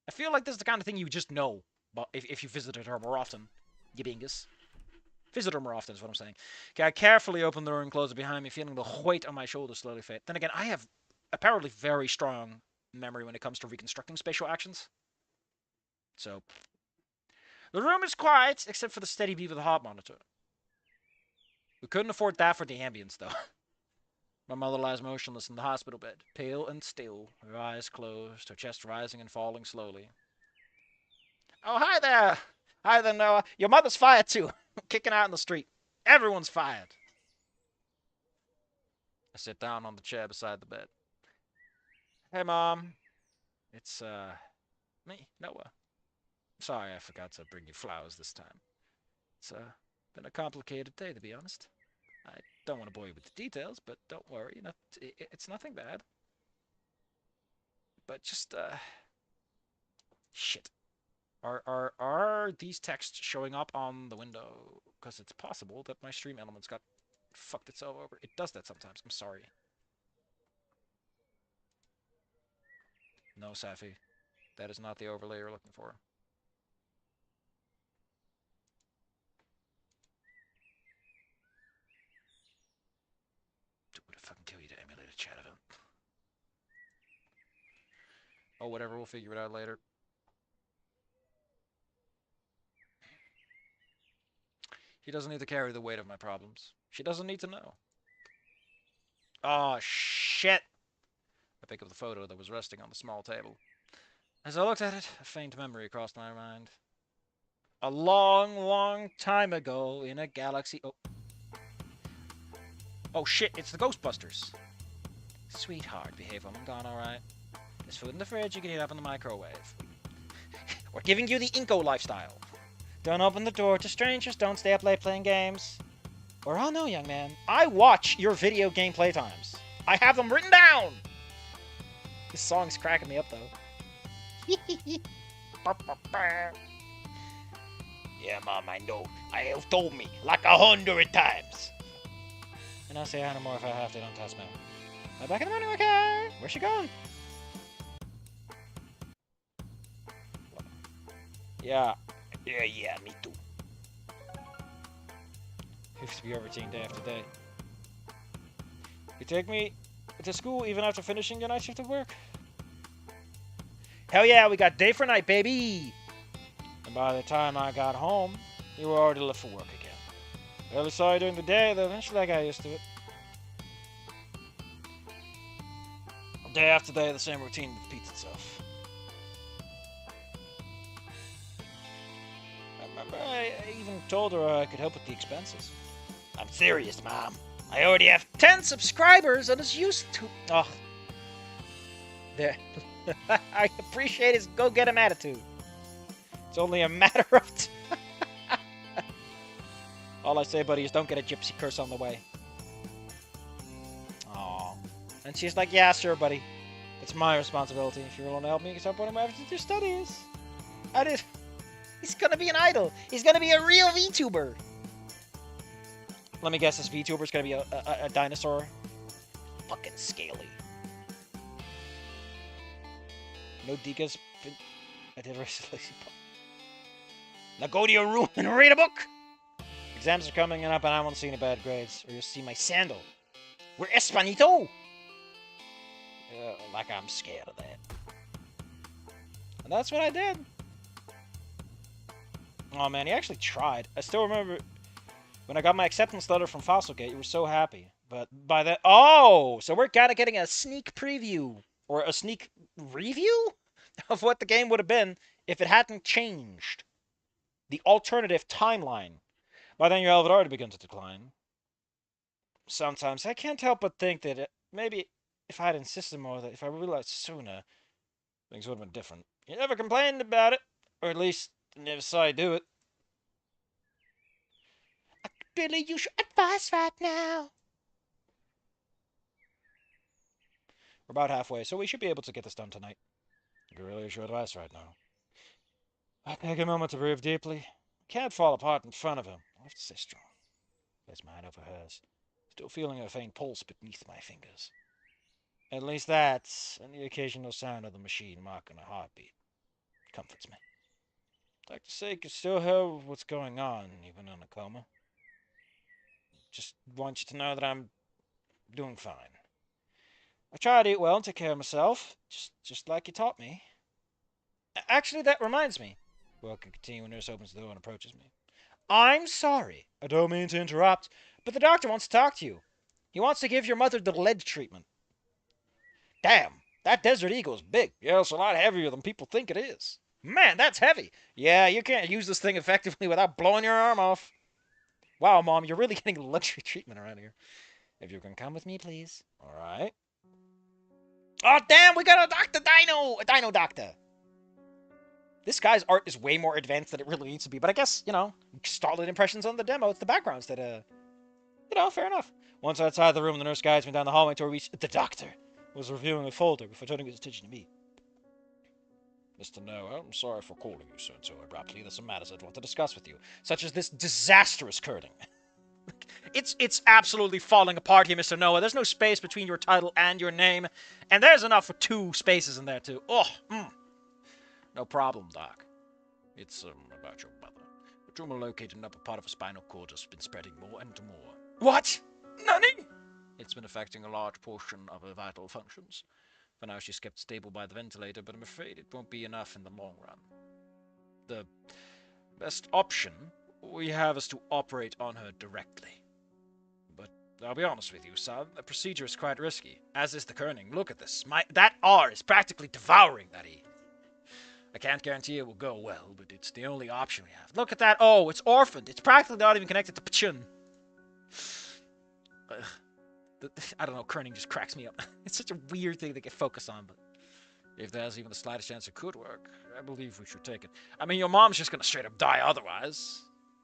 I feel like this is the kind of thing you just know, but if you visited her more often, you bingus. Visit her more often is what I'm saying. Okay, I carefully open the door and close it behind me, feeling the weight on my shoulders slowly fade. Then again, I have apparently very strong memory when it comes to reconstructing spatial actions. So, the room is quiet, except for the steady beep of the heart monitor. We couldn't afford that for the ambience, though. My mother lies motionless in the hospital bed, pale and still, her eyes closed, her chest rising and falling slowly. Oh, hi there! Hi there, Noah. Your mother's fired, too. Kicking out in the street. Everyone's fired. I sit down on the chair beside the bed. Hey, Mom. It's, me, Noah. Sorry I forgot to bring you flowers this time. It's, been a complicated day, to be honest. I don't want to bore you with the details, but don't worry. It's nothing bad. But just, shit. Are these texts showing up on the window? Because it's possible that my stream elements got fucked itself over. It does that sometimes. I'm sorry. No, Safi. That is not the overlay you're looking for. Dude, would it fucking kill you to emulate a chat event? Oh, whatever. We'll figure it out later. She doesn't need to carry the weight of my problems. She doesn't need to know. Oh, shit! I pick up the photo that was resting on the small table. As I looked at it, a faint memory crossed my mind. A long, long time ago in a galaxy... Oh shit, it's the Ghostbusters. Sweetheart, behave, woman, gone alright. There's food in the fridge, you can heat up in the microwave. We're giving you the Inko lifestyle. Don't open the door to strangers, don't stay up late playing games. Or oh no, young man, I watch your video game playtimes. I have them written down! This song's cracking me up, though. Yeah, Mom, I know. I have told me like 100 times. And I'll say hi no more if I have to, don't test me. Am I back in the morning, okay? Where's she gone? Yeah, me too. Used to be your routine day after day. You take me to school even after finishing your night shift of work? Hell yeah, we got day for night, baby! And by the time I got home, you were already left for work again. Barely saw you during the day, though eventually I got used to it. Day after day, the same routine repeats itself. I remember I even told her I could help with the expenses. I'm serious, Mom. I already have 10 subscribers and it's used to... Oh. There. I appreciate his go-get-him attitude. It's only a matter of time. All I say, buddy, is don't get a gypsy curse on the way. Aww. And she's like, yeah, sure, buddy. It's my responsibility. If you're willing to help me, you can start putting my efforts into your studies. I did. He's gonna be an idol. He's gonna be a real VTuber. Let me guess, this VTuber's gonna be a dinosaur. Fucking scaly. No Dika's... I did recently. Now go to your room and read a book! Exams are coming up and I won't see any bad grades, or you'll see my sandal. We're Espanito! Like I'm scared of that. And that's what I did. Oh man, he actually tried. I still remember when I got my acceptance letter from Fossilgate, you were so happy. But by that... Oh! So we're kind of getting a sneak preview, or a sneak review of what the game would have been if it hadn't changed. The alternative timeline. By then your health had already begun to decline. Sometimes I can't help but think that maybe if I'd insisted more, that if I realized sooner, things would have been different. You never complained about it, or at least never saw you do it. I could really use your advice right now. We're about halfway, so we should be able to get this done tonight. You really use your advice right now. I take a moment to breathe deeply. I can't fall apart in front of him. I have to stay strong. Place my hand over hers, still feeling her faint pulse beneath my fingers. At least that, and the occasional sound of the machine marking a heartbeat, comforts me. Doctor say you can still hear what's going on, even in a coma. Just want you to know that I'm doing fine. I try to eat well and take care of myself, just like you taught me. Actually, that reminds me. Work can continue when nurse opens the door and approaches me. I'm sorry. I don't mean to interrupt, but the doctor wants to talk to you. He wants to give your mother the lead treatment. Damn, that Desert Eagle's big. Yeah, it's a lot heavier than people think it is. Man, that's heavy. Yeah, you can't use this thing effectively without blowing your arm off. Wow, Mom, you're really getting luxury treatment around here. If you can come with me, please. All right. Oh, damn, we got a Dr. Dino! A Dino Doctor! This guy's art is way more advanced than it really needs to be, but I guess, solid impressions on the demo. It's the backgrounds that, fair enough. Once outside the room, the nurse guides me down the hallway to reach the doctor, who was reviewing a folder before turning his attention to me. Mr. Noah, I'm sorry for calling you so abruptly. There's some matters I'd want to discuss with you, such as this disastrous curding. It's absolutely falling apart here, Mr. Noah. There's no space between your title and your name, and there's enough for 2 spaces in there, too. No problem, Doc. It's, about your mother. A tumor located in the upper part of her spinal cord has been spreading more and more. What? Nani? It's been affecting a large portion of her vital functions. For now, she's kept stable by the ventilator, but I'm afraid it won't be enough in the long run. The best option we have is to operate on her directly. But I'll be honest with you, son, the procedure is quite risky, as is the kerning. Look at this. That R is practically devouring that E. I can't guarantee it will go well, but it's the only option we have. Look at that. Oh, it's orphaned. It's practically not even connected to Pachun. I don't know, kerning just cracks me up. It's such a weird thing to get focused on, but if there's even the slightest chance it could work, I believe we should take it. I mean, your mom's just gonna straight up die otherwise.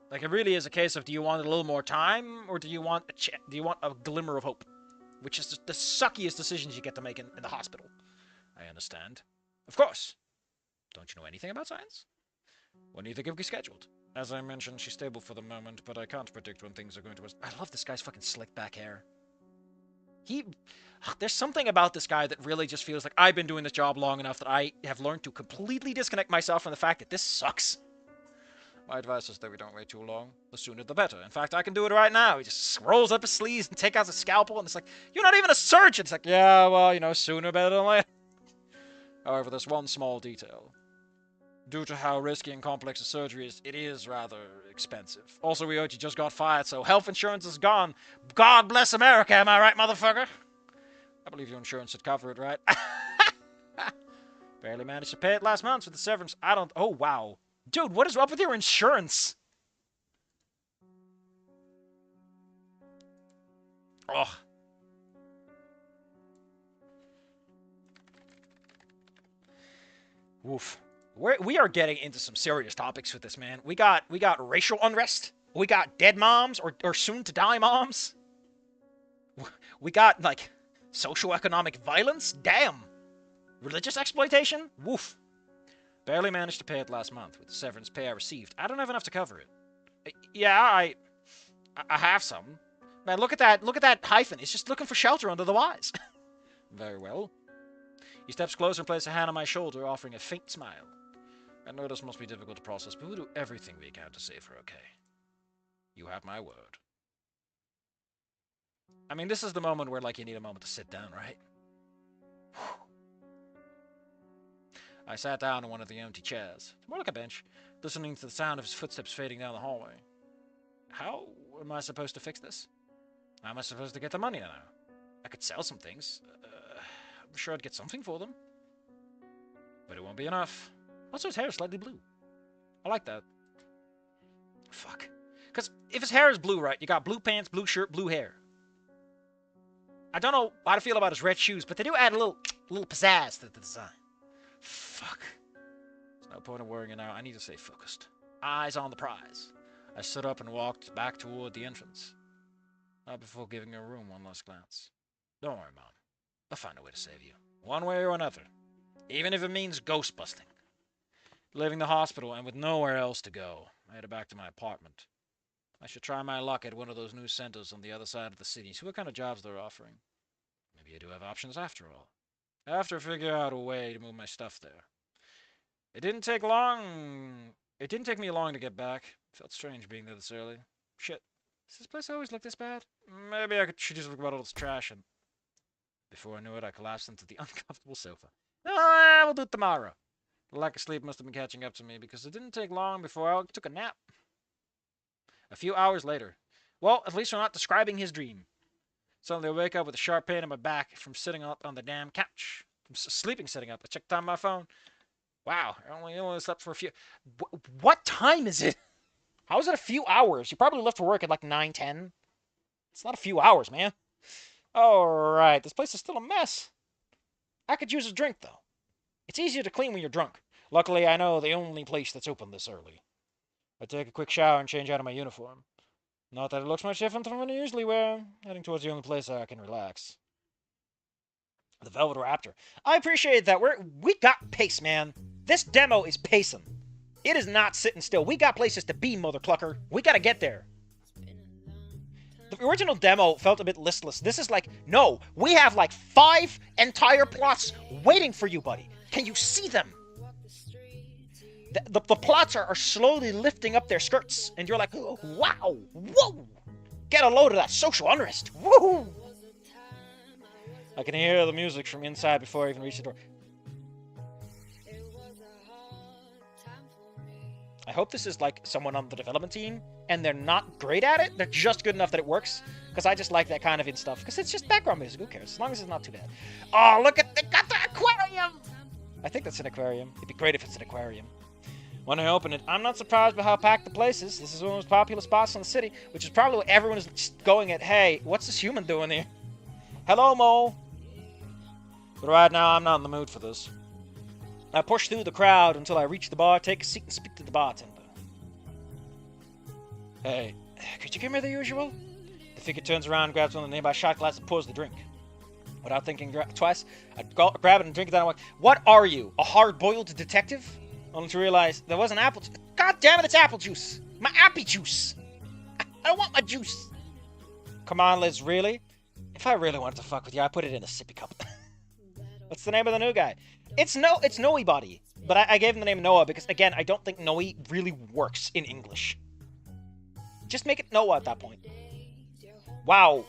Like, it really is a case of, do you want a little more time, or do you want a glimmer of hope? Which is the suckiest decisions you get to make in the hospital. I understand. Of course. Don't you know anything about science? When do you think it'll be scheduled? As I mentioned, she's stable for the moment, but I can't predict when things are going to... I love this guy's fucking slick back hair. There's something about this guy that really just feels like I've been doing this job long enough that I have learned to completely disconnect myself from the fact that this sucks. My advice is that we don't wait too long. The sooner the better. In fact, I can do it right now. He just rolls up his sleeves and takes out his scalpel, and it's like, you're not even a surgeon! It's like, yeah, well, sooner better than later. However, there's one small detail. Due to how risky and complex the surgery is, it is rather expensive. Also, we heard you just got fired, so health insurance is gone. God bless America, am I right, motherfucker? I believe your insurance should cover it, right? Barely managed to pay it last month with the severance. Oh, wow. Dude, what is up with your insurance? Ugh. Woof. We are getting into some serious topics with this, man. We got racial unrest. We got dead moms or soon to die moms. We got like socioeconomic violence. Damn. Religious exploitation. Woof. Barely managed to pay it last month with the severance pay I received. I don't have enough to cover it. Yeah, I have some. Man, look at that hyphen. It's just looking for shelter under the wise. Very well. He steps closer and places a hand on my shoulder, offering a faint smile. I know this must be difficult to process, but we'll do everything we can to save her okay. You have my word. I mean, this is the moment where, like, you need a moment to sit down, right? I sat down in one of the empty chairs. It's more like a bench, listening to the sound of his footsteps fading down the hallway. How am I supposed to fix this? How am I supposed to get the money now? I could sell some things. I'm sure I'd get something for them. But it won't be enough. Also, his hair is slightly blue. I like that. Fuck. Because if his hair is blue, right, you got blue pants, blue shirt, blue hair. I don't know how to feel about his red shoes, but they do add a little pizzazz to the design. Fuck. There's no point in worrying now. I need to stay focused. Eyes on the prize. I stood up and walked back toward the entrance. Not before giving her room one last glance. Don't worry, Mom. I'll find a way to save you. One way or another. Even if it means ghost busting. Leaving the hospital and with nowhere else to go, I headed back to my apartment. I should try my luck at one of those new centers on the other side of the city, see what kind of jobs they're offering. Maybe I do have options after all. I have to figure out a way to move my stuff there. It didn't take me long to get back. It felt strange being there this early. Shit. Does this place always look this bad? Maybe I should just look about all this trash and... Before I knew it, I collapsed into the uncomfortable sofa. We'll do it tomorrow. The lack of sleep must have been catching up to me because it didn't take long before I took a nap. A few hours later. Well, at least I'm not describing his dream. Suddenly I wake up with a sharp pain in my back from sitting up on the damn couch. From sleeping sitting up. I checked on my phone. Wow, I only slept for a few... What time is it? How is it a few hours? You probably left for work at like 9:10. It's not a few hours, man. Alright, this place is still a mess. I could use a drink, though. It's easier to clean when you're drunk. Luckily, I know the only place that's open this early. I take a quick shower and change out of my uniform. Not that it looks much different from what I usually wear. Heading towards the only place I can relax. The Velvet Raptor. I appreciate that. We got pace, man. This demo is pacing. It is not sitting still. We got places to be, mother clucker. We gotta get there. The original demo felt a bit listless. This is like, no, we have like 5 entire plots waiting for you, buddy. Can you see them? The plots are slowly lifting up their skirts, and you're like, oh, wow, whoa, get a load of that social unrest, woohoo! I can hear the music from inside before I even reach the door. I hope this is like someone on the development team, and they're not great at it, they're just good enough that it works, because I just like that kind of stuff, because it's just background music, who cares, as long as it's not too bad. Oh, look at, they got the aquarium! I think that's an aquarium. It'd be great if it's an aquarium. When I open it, I'm not surprised by how packed the place is. This is one of the most popular spots in the city, which is probably what everyone is going at, hey, what's this human doing here? Hello, Mo. But right now, I'm not in the mood for this. I push through the crowd until I reach the bar, take a seat, and speak to the bartender. Hey, could you give me the usual? The figure turns around, grabs one of the nearby shot glass, and pours the drink. Without thinking twice, I grab it and drink it down. I'm like, what are you, a hard-boiled detective? Only to realize there was an apple juice. God damn it, it's apple juice! My appy juice! I don't want my juice! Come on, Liz, really? If I really wanted to fuck with you, I'd put it in a sippy cup. What's the name of the new guy? It's Noe Body. But I gave him the name Noah because, again, I don't think Noe really works in English. Just make it Noah at that point. Wow.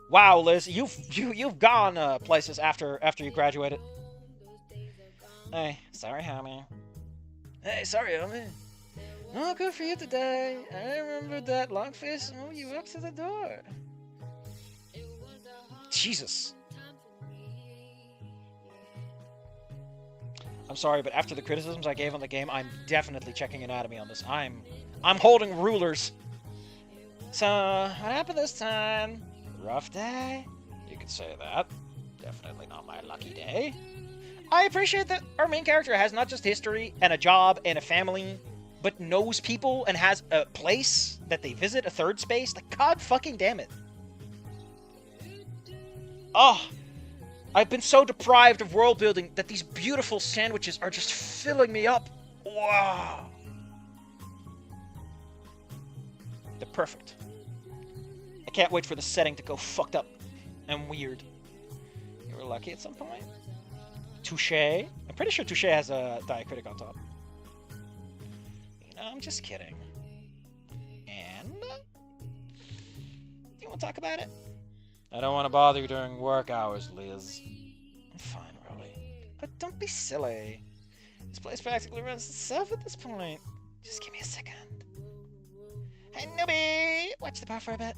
Wow, Liz, you've gone places after you graduated. Hey, sorry, homie. Hey, sorry, homie. Oh, good for you today. I remember that long face move you up to the door. Jesus. I'm sorry, but after the criticisms I gave on the game, I'm definitely checking anatomy on this. I'm holding rulers. So, what happened this time? Rough day? You could say that. Definitely not my lucky day. I appreciate that our main character has not just history and a job and a family, but knows people and has a place that they visit, a third space. Like, god fucking damn it. Oh, I've been so deprived of world building that these beautiful sandwiches are just filling me up. Wow. They're perfect. I can't wait for the setting to go fucked up and weird. You were lucky at some point? Touché? I'm pretty sure Touché has a diacritic on top. You know, I'm just kidding. And? Do you want to talk about it? I don't want to bother you during work hours, Liz. I'm fine, really. But don't be silly. This place practically runs itself at this point. Just give me a second. Hey, newbie! Watch the bar for a bit.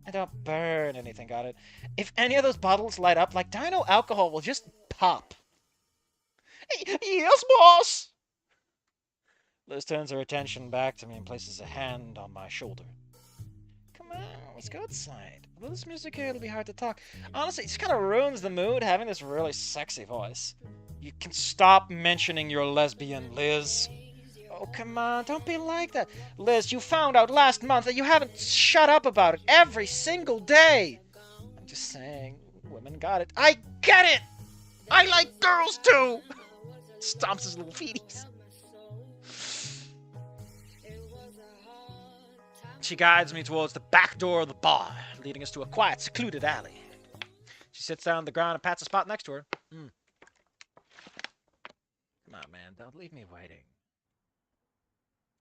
And don't burn anything, got it? If any of those bottles light up, like dino alcohol will just pop. Hey, yes, boss! Liz turns her attention back to me and places a hand on my shoulder. Come on, let's go outside. Well, this music here, it'll be hard to talk. Honestly, it just kind of ruins the mood having this really sexy voice. You can stop mentioning you're lesbian, Liz. Oh, come on, don't be like that. Liz, you found out last month that you haven't shut up about it every single day. I'm just saying, women got it. I get it! I like girls too! Stomps his little feeties. She guides me towards the back door of the bar, leading us to a quiet, secluded alley. She sits down on the ground and pats a spot next to her. Come on, man, don't leave me waiting.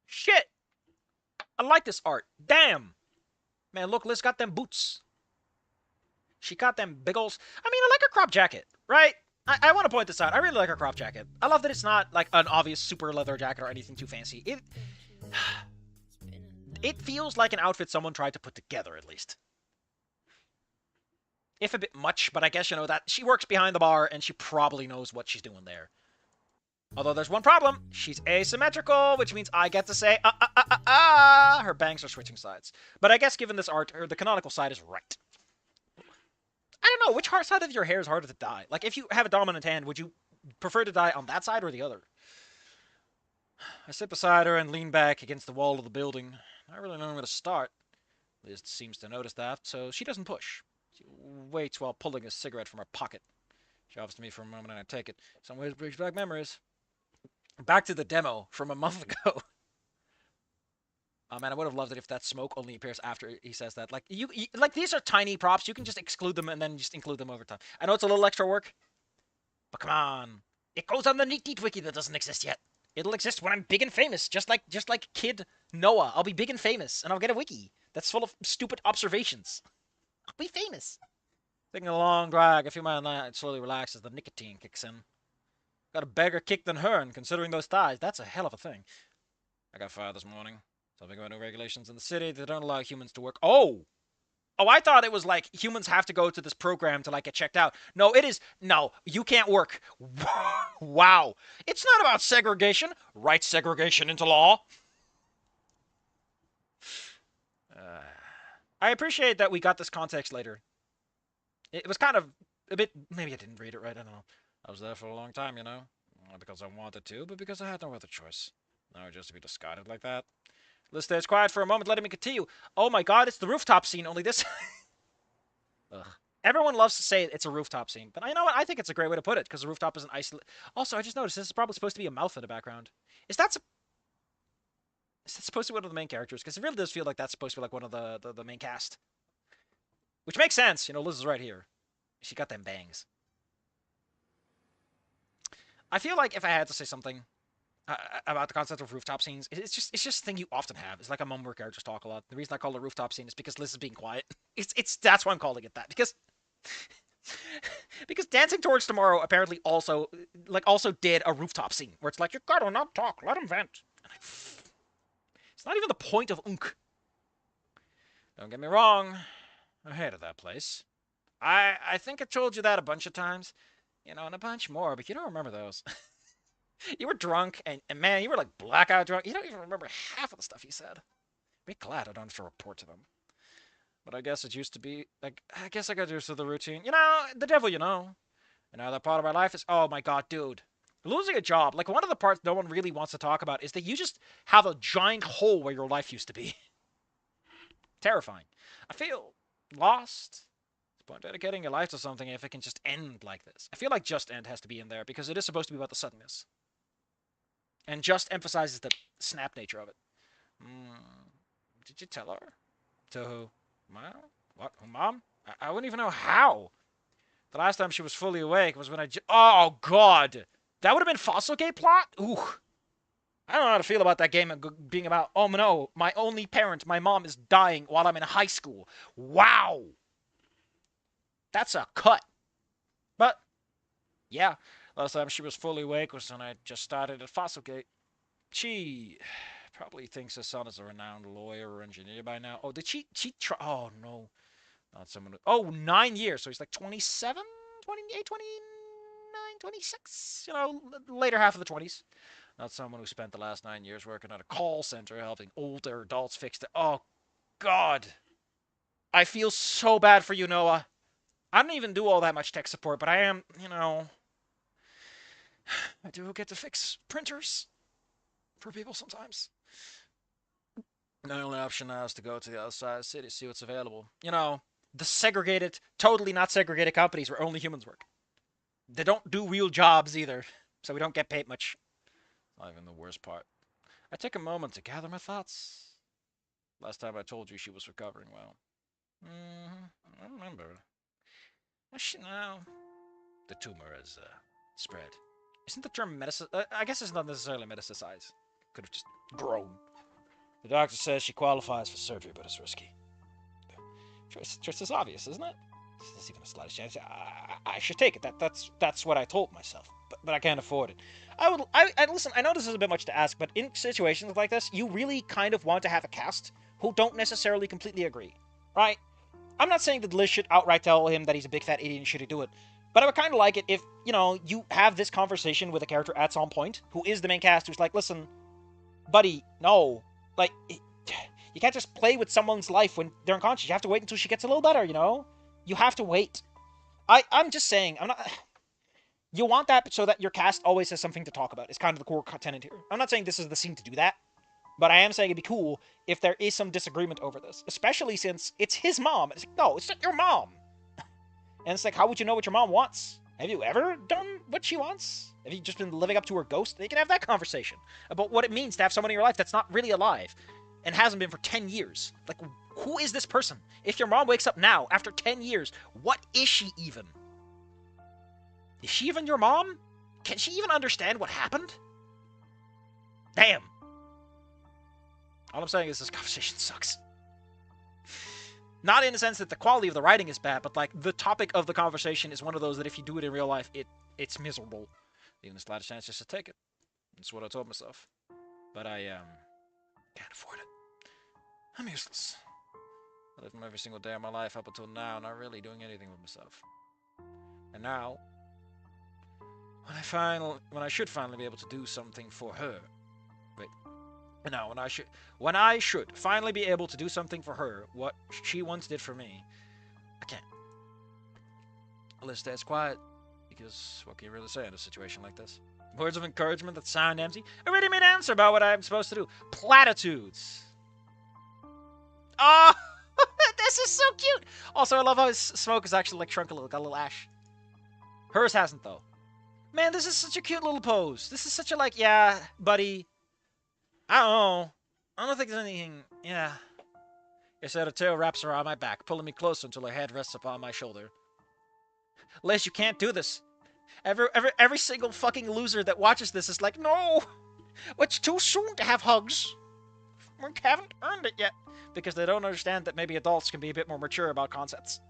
Shit! I like this art. Damn! Man, look, Liz got them boots. She got them big old... I mean, I like her crop jacket, right? I want to point this out. I really like her crop jacket. I love that it's not like an obvious super leather jacket or anything too fancy. It feels like an outfit someone tried to put together, at least. If a bit much, but I guess, you know, that she works behind the bar and she probably knows what she's doing there. Although there's one problem. She's asymmetrical, which means I get to say, her bangs are switching sides. But I guess given this art, the canonical side is right. I don't know, which side of your hair is harder to dye? Like, if you have a dominant hand, would you prefer to dye on that side or the other? I sit beside her and lean back against the wall of the building. I really don't know where to start. Liz seems to notice that, so she doesn't push. She waits while pulling a cigarette from her pocket. She offers to me for a moment and I take it. Some ways brings back memories. Back to the demo from a month ago. Oh man, I would have loved it if that smoke only appears after he says that. Like like these are tiny props. You can just exclude them and then just include them over time. I know it's a little extra work, but come on. It goes on the Neat Neat Wiki that doesn't exist yet. It'll exist when I'm big and famous, just like Kid Noah. I'll be big and famous, and I'll get a wiki that's full of stupid observations. I'll be famous. Taking a long drag, I feel my night slowly relax as the nicotine kicks in. Got a bigger kick than her, and considering those thighs, that's a hell of a thing. I got fired this morning. Something about new regulations in the city that don't allow humans to work. Oh! Oh, I thought it was like humans have to go to this program to like get checked out. No, it is. No, you can't work. Wow. It's not about segregation. Write segregation into law. I appreciate that we got this context later. It was kind of a bit. Maybe I didn't read it right. I don't know. I was there for a long time, you know. Not because I wanted to, but because I had no other choice. No, just to be discarded like that. Liz stays quiet for a moment, letting me continue. Oh my god, it's the rooftop scene, only this. Ugh. Everyone loves to say it's a rooftop scene, but you know what? I think it's a great way to put it, because the rooftop is an isolated... Also, I just noticed this is probably supposed to be a mouth in the background. Is that supposed to be one of the main characters? Because it really does feel like that's supposed to be like one of the main cast. Which makes sense. You know, Liz is right here. She got them bangs. I feel like if I had to say something about the concept of rooftop scenes, it's just a thing you often have. It's like a mum where characters talk a lot. The reason I call it a rooftop scene is because Liz is being quiet. That's why I'm calling it that, because because Dancing Towards Tomorrow apparently also did a rooftop scene where it's like, you gotta not talk, let him vent. It's not even the point of Unk. Don't get me wrong, I hated that place. I think I told you that a bunch of times, you know, and a bunch more, but you don't remember those. You were drunk, and man, you were like blackout drunk. You don't even remember half of the stuff you said. Be glad I don't have to report to them. But I guess it used to be, like, I guess I got used to the routine. You know, the devil, you know. And now that part of my life is, oh my god, dude. Losing a job, like, one of the parts no one really wants to talk about is that you just have a giant hole where your life used to be. Terrifying. I feel lost. Point dedicating your life to something if it can just end like this. I feel like just end has to be in there because it is supposed to be about the suddenness. And just emphasizes the snap nature of it. Did you tell her? To who? Well, what? Mom? I wouldn't even know how. The last time she was fully awake was when oh, God. That would have been Fossilgate plot? Ooh. I don't know how to feel about that game being about, oh no, my only parent, my mom, is dying while I'm in high school. Wow. That's a cut. But, yeah. Last time she was fully awake was when I just started at Fossilgate. She probably thinks her son is a renowned lawyer or engineer by now. Oh, did she try? Oh, no. Not someone who, oh, 9 years. So he's like 27, 28, 29, 26. You know, later half of the 20s. Not someone who spent the last 9 years working at a call center helping older adults fix the... Oh, God. I feel so bad for you, Noah. I don't even do all that much tech support, but I am, I do get to fix printers for people sometimes. And the only option now is to go to the outside of the city, see what's available. The segregated, totally not segregated companies where only humans work. They don't do real jobs either, so we don't get paid much. Not even the worst part. I take a moment to gather my thoughts. Last time I told you she was recovering well. I remember. Now, the tumor has spread. Isn't the term I guess it's not necessarily metastasized. Could have just grown. The doctor says she qualifies for surgery, but it's risky. Just as obvious, isn't it? There's even a slightest chance. I should take it. That's what I told myself. But I can't afford it. I listen. I know this is a bit much to ask, but in situations like this, you really kind of want to have a cast who don't necessarily completely agree, right? I'm not saying that Liz should outright tell him that he's a big fat idiot and shouldn't do it, but I would kind of like it if you have this conversation with a character at some point who is the main cast who's like, listen, buddy, no, like. You can't just play with someone's life when they're unconscious. You have to wait until she gets a little better, You have to wait. I'm just saying, I'm not... You want that so that your cast always has something to talk about. It's kind of the core tenet here. I'm not saying this is the scene to do that, but I am saying it'd be cool if there is some disagreement over this. Especially since it's his mom. It's like, no, it's not your mom. And it's like, how would you know what your mom wants? Have you ever done what she wants? Have you just been living up to her ghost? They can have that conversation about what it means to have someone in your life that's not really alive. And hasn't been for 10 years. Like, who is this person? If your mom wakes up now, after 10 years, what is she even? Is she even your mom? Can she even understand what happened? Damn. All I'm saying is this conversation sucks. Not in the sense that the quality of the writing is bad, but, like, the topic of the conversation is one of those that if you do it in real life, it's miserable. Even the slightest chance just to take it. That's what I told myself. But I, can't afford it. I'm useless. I lived every single day of my life up until now, not really doing anything with myself. And now, when I should finally be able to do something for her. Wait. No, when I should finally be able to do something for her, what she once did for me, I can't. Liz stays quiet, because what can you really say in a situation like this? Words of encouragement that sound empty. A ready-made answer about what I'm supposed to do. Platitudes. Oh, this is so cute. Also, I love how his smoke has actually like shrunk a little, got a little ash. Hers hasn't though. Man, this is such a cute little pose. This is such a like, yeah, buddy. I don't know. I don't think there's anything. Yeah. He said, a tail wraps around my back, pulling me closer until her head rests upon my shoulder. Liz, you can't do this. Every single fucking loser that watches this is like, no, it's too soon to have hugs. We haven't earned it yet. Because they don't understand that maybe adults can be a bit more mature about concepts.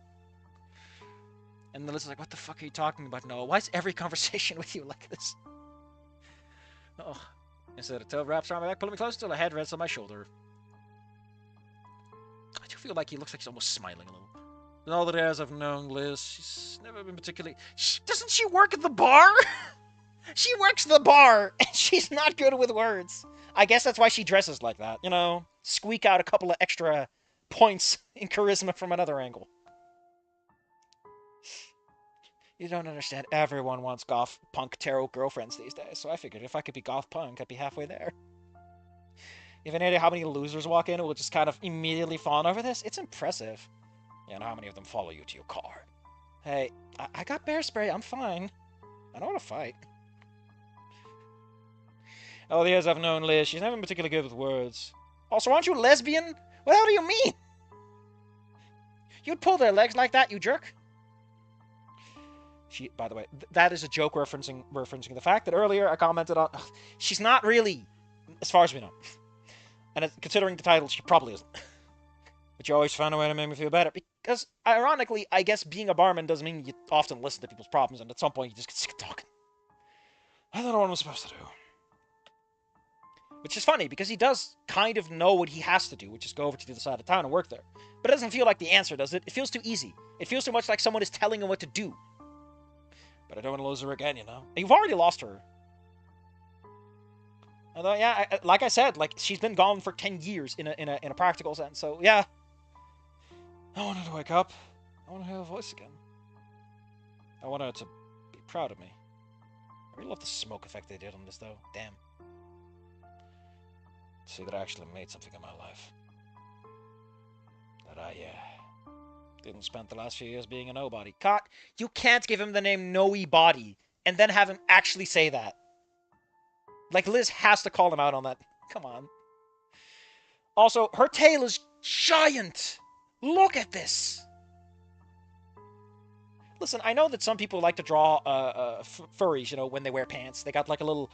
And Liz is like, what the fuck are you talking about, Noah? Why is every conversation with you like this? Oh. Instead of tail wraps around my back, pulling me close till the head rests on my shoulder. I do feel like he looks like he's almost smiling a little. In all the years I've known Liz, she's never been particularly... Doesn't she work at the bar? She works the bar, and she's not good with words. I guess that's why she dresses like that, Squeak out a couple of extra points in charisma from another angle. You don't understand. Everyone wants goth punk tarot girlfriends these days, so I figured if I could be goth punk, I'd be halfway there. You have any idea how many losers walk in who will just kind of immediately fawn over this? It's impressive. Yeah, and how many of them follow you to your car? Hey, I got bear spray. I'm fine. I don't want to fight. All the years I've known Liz, she's never been particularly good with words. Also, aren't you lesbian? What the hell do you mean? You'd pull their legs like that, you jerk? She, by the way, that is a joke referencing the fact that earlier I commented on... she's not really, as far as we know. And considering the title, she probably isn't. But you always found a way to make me feel better. Because, ironically, I guess being a barman doesn't mean you often listen to people's problems, and at some point you just get sick of talking. I don't know what I'm supposed to do. Which is funny, because he does kind of know what he has to do, which is go over to the other side of town and work there. But it doesn't feel like the answer, does it? It feels too easy. It feels too much like someone is telling him what to do. But I don't want to lose her again, You've already lost her. Although, yeah, like I said, like, she's been gone for 10 years in a practical sense, so, yeah. I want her to wake up. I want to hear her voice again. I want her to be proud of me. I really love the smoke effect they did on this, though. Damn. See that I actually made something in my life. That I, didn't spend the last few years being a nobody. Caught, you can't give him the name Noe Body and then have him actually say that. Like, Liz has to call him out on that. Come on. Also, her tail is giant. Look at this. Listen, I know that some people like to draw furries, you know, when they wear pants. They got like a little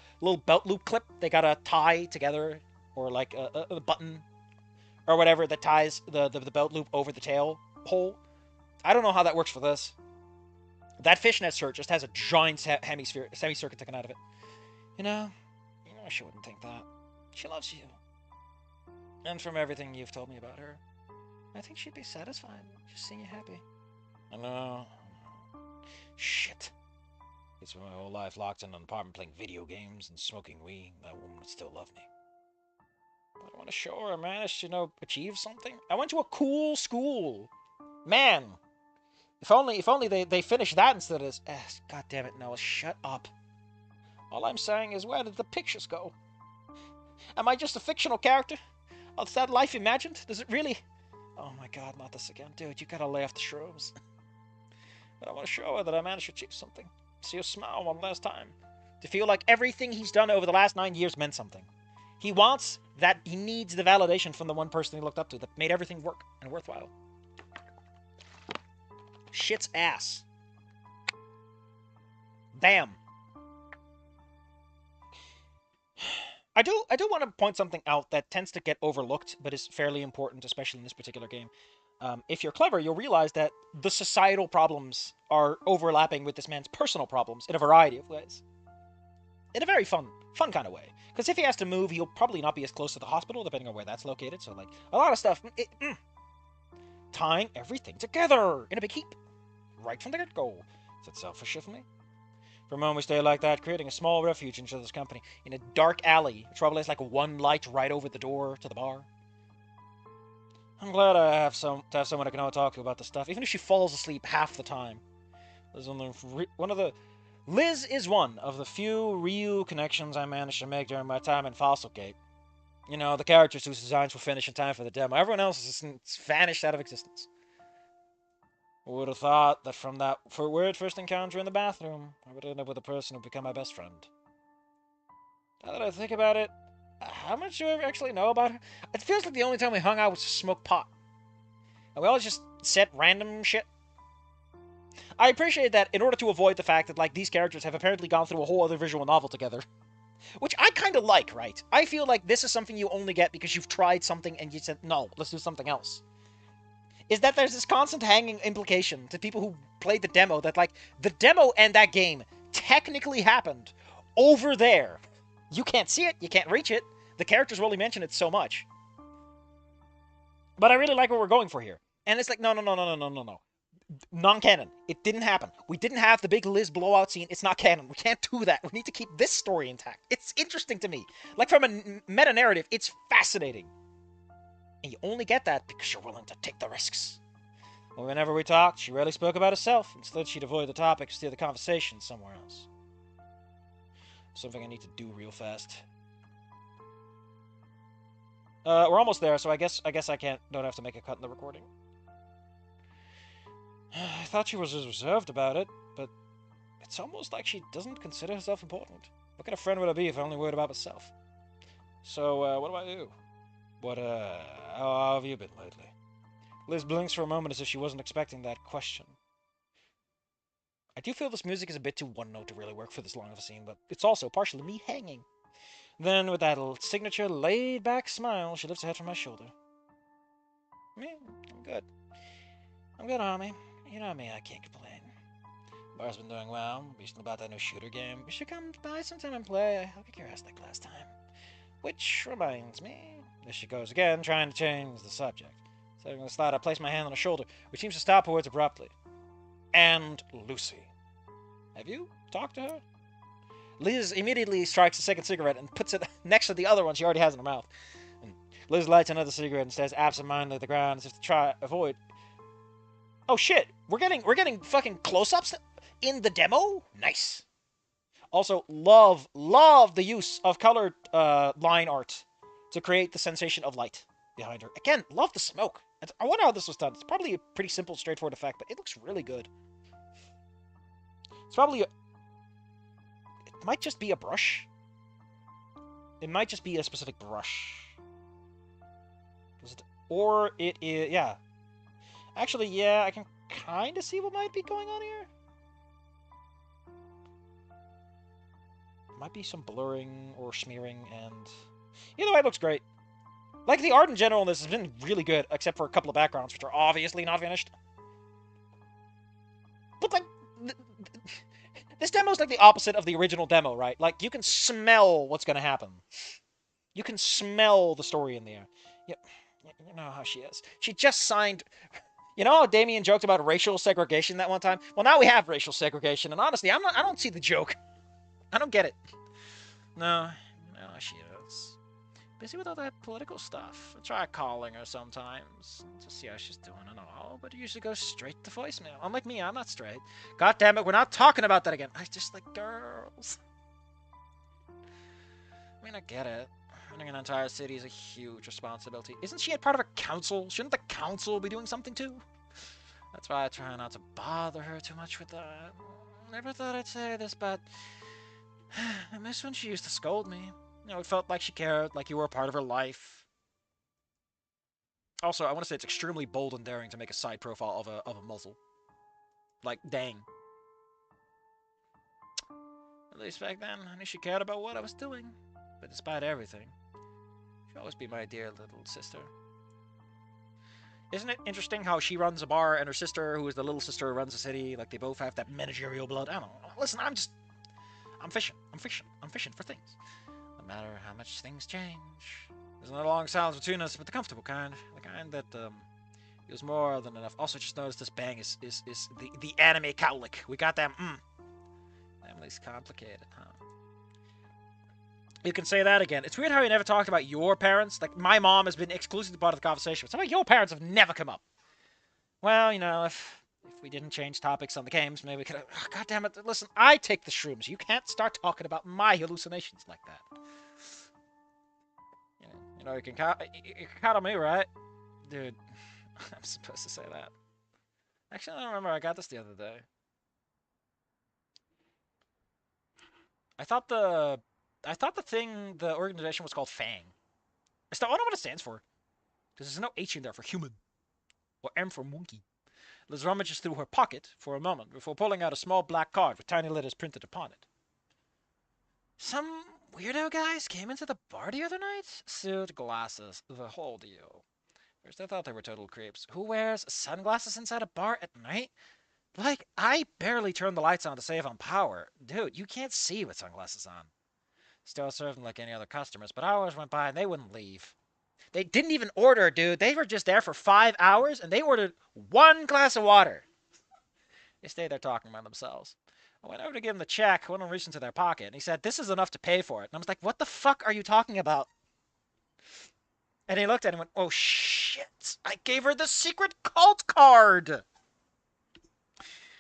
belt loop clip they gotta tie together, or like a button or whatever that ties the belt loop over the tail hole. I don't know how that works for this. That fishnet shirt just has a giant semicircuit sticking out of it. You know she wouldn't think that. She loves you. And from everything you've told me about her, I think she'd be satisfied just seeing you happy. I know. Shit. It's spent my whole life locked in an apartment playing video games and smoking weed. That woman would still love me. But I want to show her I managed to, achieve something. I went to a cool school. Man. If only they finished that instead of... God damn it, Noah. Shut up. All I'm saying is, where did the pictures go? Am I just a fictional character? Is that life imagined? Does it really... Oh my god, not this again. Dude, you gotta lay off the shrooms. But I want to show her that I managed to achieve something. See her smile one last time. To feel like everything he's done over the last 9 years meant something. He needs the validation from the one person he looked up to that made everything work and worthwhile. Shit's ass. Damn. I do want to point something out that tends to get overlooked, but is fairly important, especially in this particular game. If you're clever, you'll realize that the societal problems are overlapping with this man's personal problems in a variety of ways. In a very fun kind of way. Because if he has to move, he'll probably not be as close to the hospital, depending on where that's located. So, like, a lot of stuff. Tying everything together in a big heap. Right from the get-go. Is it selfish of me? For a moment we stay like that, creating a small refuge in each other's company, in a dark alley, which probably has like one light right over the door to the bar. I'm glad I have someone I can talk to about this stuff, even if she falls asleep half the time. Liz is one of the few real connections I managed to make during my time in Fossilgate. You know, the characters whose designs were finished in time for the demo. Everyone else has vanished out of existence. Who would have thought that from that weird first encounter in the bathroom, I would end up with a person who would become my best friend. Now that I think about it, how much do I actually know about her? It feels like the only time we hung out was to smoke pot. And we always just said random shit. I appreciate that in order to avoid the fact that, like, these characters have apparently gone through a whole other visual novel together. Which I kind of like, right? I feel like this is something you only get because you've tried something and you said, no, let's do something else. Is that there's this constant hanging implication to people who played the demo that, like, the demo and that game technically happened over there. You can't see it, you can't reach it. The characters will only mention it so much. But I really like what we're going for here. And it's like, no. Non-canon. It didn't happen. We didn't have the big Liz blowout scene. It's not canon. We can't do that. We need to keep this story intact. It's interesting to me. Like, from a meta-narrative, it's fascinating. And you only get that because you're willing to take the risks. Well, whenever we talked, she rarely spoke about herself. Instead, she'd avoid the topic and steer the conversation somewhere else. Something I need to do real fast. We're almost there, so I guess I don't have to make a cut in the recording. I thought she was reserved about it, but it's almost like she doesn't consider herself important. What kind of friend would I be if I only worried about myself? So, what do I do? How have you been lately? Liz blinks for a moment as if she wasn't expecting that question. I do feel this music is a bit too one-note to really work for this long of a scene, but it's also partially me hanging. Then, with that signature laid-back smile, she lifts her head from my shoulder. I'm good. I'm good, homie. You know me, I can't complain. Bar's been doing well. Recently about that new shooter game. We should come by sometime and play. I'll kick your ass like last time. Which reminds me... There she goes again, trying to change the subject. Setting the slide, I place my hand on her shoulder, which seems to stop her words abruptly. And Lucy. Have you talked to her? Liz immediately strikes a second cigarette and puts it next to the other one she already has in her mouth. And Liz lights another cigarette and stares absentmindedly at the ground as if to avoid Oh shit, we're getting fucking close-ups in the demo. Nice. Also, love the use of colored line art to create the sensation of light behind her. Again, love the smoke. I wonder how this was done. It's probably a pretty simple, straightforward effect, but it looks really good. It's probably it might just be a brush. It might just be a specific brush. Or it is, yeah. Actually, yeah, I can kind of see what might be going on here. Might be some blurring or smearing, and either way, it looks great. Like, the art in general in this has been really good, except for a couple of backgrounds, which are obviously not finished. But, like, this demo's like the opposite of the original demo, right? Like, you can smell what's gonna happen. You can smell the story in the air. Yep. You know how she is. She just signed... You know how Damien joked about racial segregation that one time? Well, now we have racial segregation, and honestly, I don't see the joke. I don't get it. No, she is. Busy with all that political stuff. I try calling her sometimes to see how she's doing and all, but it usually goes straight to voicemail. Unlike me, I'm not straight. God damn it, we're not talking about that again. I just like girls. I mean, I get it. Running an entire city is a huge responsibility. Isn't she a part of a council? Shouldn't the council be doing something too? That's why I try not to bother her too much with that. Never thought I'd say this, but I miss when she used to scold me. You know, it felt like she cared, like you were a part of her life. Also, I want to say it's extremely bold and daring to make a side profile of a muzzle. Like, dang. At least back then, I knew she cared about what I was doing. But despite everything, she'll always be my dear little sister. Isn't it interesting how she runs a bar and her sister, who is the little sister, runs a city? Like, they both have that managerial blood. I don't know. Listen, I'm fishing. I'm fishing for things. No matter how much things change. There's not a long silence between us, but the comfortable kind. The kind that, feels more than enough. Also, just notice this bang is the anime cowlick. We got them, Family's complicated, huh? You can say that again. It's weird how you never talked about your parents. Like, my mom has been exclusively part of the conversation, but some of your parents have never come up. Well, you know, if we didn't change topics on the games, maybe we could have... Oh, God damn it. Listen, I take the shrooms. You can't start talking about my hallucinations like that. You know, you can count on me, right? Dude, I'm supposed to say that. Actually, I don't remember. I got this the other day. I thought the organization was called FANG. I don't know what it stands for. Because there's no H in there for human. Or M for monkey. Liz rummages through her pocket for a moment before pulling out a small black card with tiny letters printed upon it. Some weirdo guys came into the bar the other night? Suit, glasses, the whole deal. First I thought they were total creeps. Who wears sunglasses inside a bar at night? Like, I barely turned the lights on to save on power. Dude, you can't see with sunglasses on. Still served them like any other customers, but hours went by and they wouldn't leave. They didn't even order, dude. They were just there for 5 hours and they ordered 1 glass of water. They stayed there talking among themselves. I went over to give them the check. One of them reached into their pocket and he said, "This is enough to pay for it." And I was like, "What the fuck are you talking about?" And he looked at it and went, "Oh shit, I gave her the secret cult card."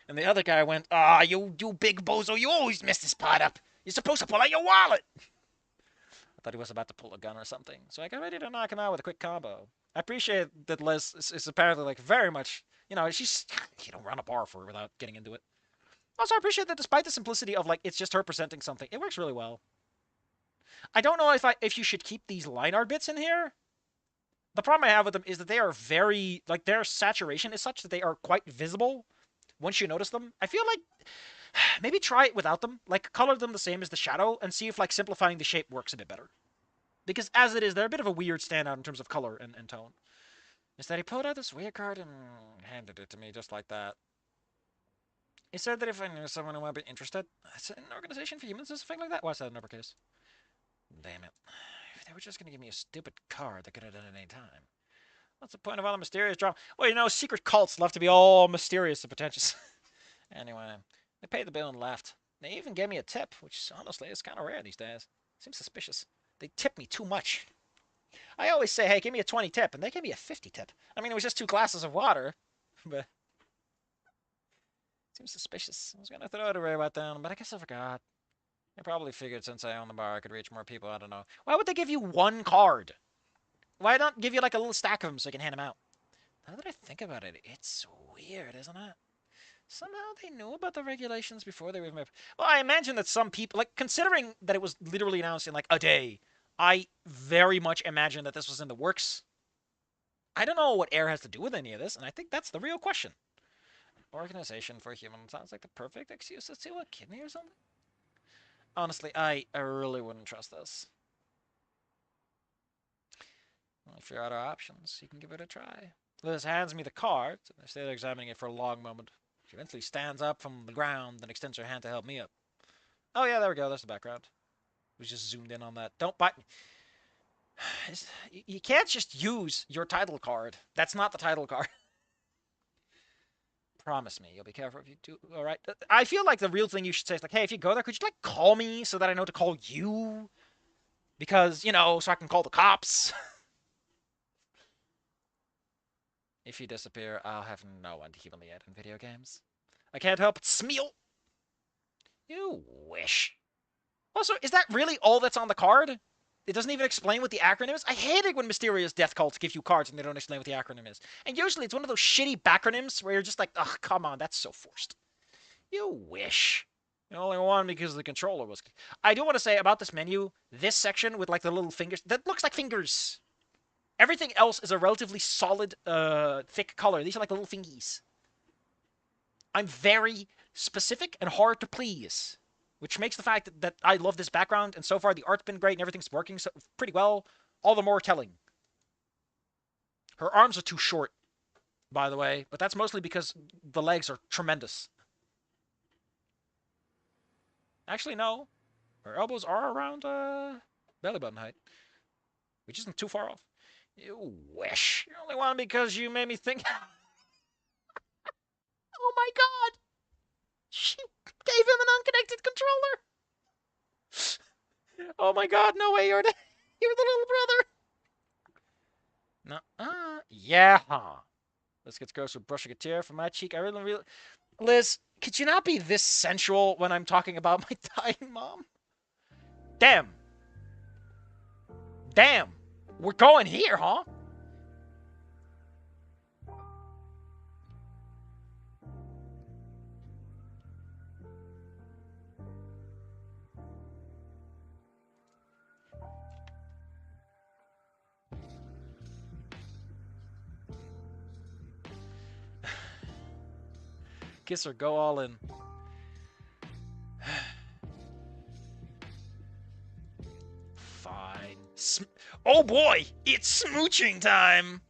And the other guy went, "Ah, you big bozo, you always mess this part up. You're supposed to pull out your wallet." I thought he was about to pull a gun or something, so I got ready to knock him out with a quick combo. I appreciate that Liz is apparently, like, very much, you know, she's, you don't run a bar for her without getting into it. Also, I appreciate that despite the simplicity of, like, it's just her presenting something, it works really well. I don't know if you should keep these line art bits in here. The problem I have with them is that they are very, like, their saturation is such that they are quite visible once you notice them. I feel like maybe try it without them. Like, color them the same as the shadow and see if, like, simplifying the shape works a bit better. Because as it is, they're a bit of a weird standout in terms of color and tone. Instead, he pulled out this weird card and handed it to me just like that. He said that if I knew someone who might be interested, it's an organization for humans or something like that. Why is that in uppercase? Damn it. If they were just going to give me a stupid card, they could have done it any time. What's the point of all the mysterious drama? Well, you know, secret cults love to be all mysterious and pretentious. Anyway, they paid the bill and left. They even gave me a tip, which honestly is kind of rare these days. Seems suspicious. They tip me too much. I always say, hey, give me a 20 tip, and they gave me a 50 tip. I mean, it was just 2 glasses of water, but Seems suspicious. I was gonna throw it away right then, but I guess I forgot. I probably figured since I own the bar, I could reach more people. I don't know. Why would they give you one card? Why not give you like a little stack of them so you can hand them out? Now that I think about it, it's weird, isn't it? Somehow they knew about the regulations before they were even. Well, I imagine that some people, like, considering that it was literally announced in like a day, I very much imagine that this was in the works. I don't know what air has to do with any of this, and I think that's the real question. Organization for humans sounds like the perfect excuse to steal a kidney or something. Honestly, I really wouldn't trust this. Well, if you're out of options, you can give it a try. Liz hands me the card, and I stay there examining it for a long moment. She eventually stands up from the ground and extends her hand to help me up. Oh yeah, there we go. That's the background. We just zoomed in on that. Don't bite me. You can't just use your title card. That's not the title card. Promise me you'll be careful if you do. All right. I feel like the real thing you should say is like, hey, if you go there, could you like call me so that I know to call you? Because, you know, so I can call the cops. If you disappear, I'll have no one to humiliate in video games. I can't help but smile. You wish. Also, is that really all that's on the card? It doesn't even explain what the acronym is? I hate it when mysterious death cults give you cards and they don't explain what the acronym is. And usually it's one of those shitty backronyms where you're just like, ugh, come on, that's so forced. You wish. You only won because the controller was... I do want to say about this menu, this section with like the little fingers, that looks like fingers. Everything else is a relatively solid, thick color. These are like little fingies. I'm very specific and hard to please, which makes the fact that I love this background, and so far the art's been great and everything's working so pretty well, all the more telling. Her arms are too short, by the way, but that's mostly because the legs are tremendous. Actually, no. Her elbows are around belly button height, which isn't too far off. You wish. You only won because you made me think... Oh my god! She gave him an unconnected controller! Oh my god, no way, you're the little brother! No, yeah, huh. This gets gross with brushing a tear from my cheek. I really... Liz, could you not be this sensual when I'm talking about my dying mom? Damn. Damn. We're going here, huh? Kiss her, go all in. Fine. Oh boy, it's smooching time!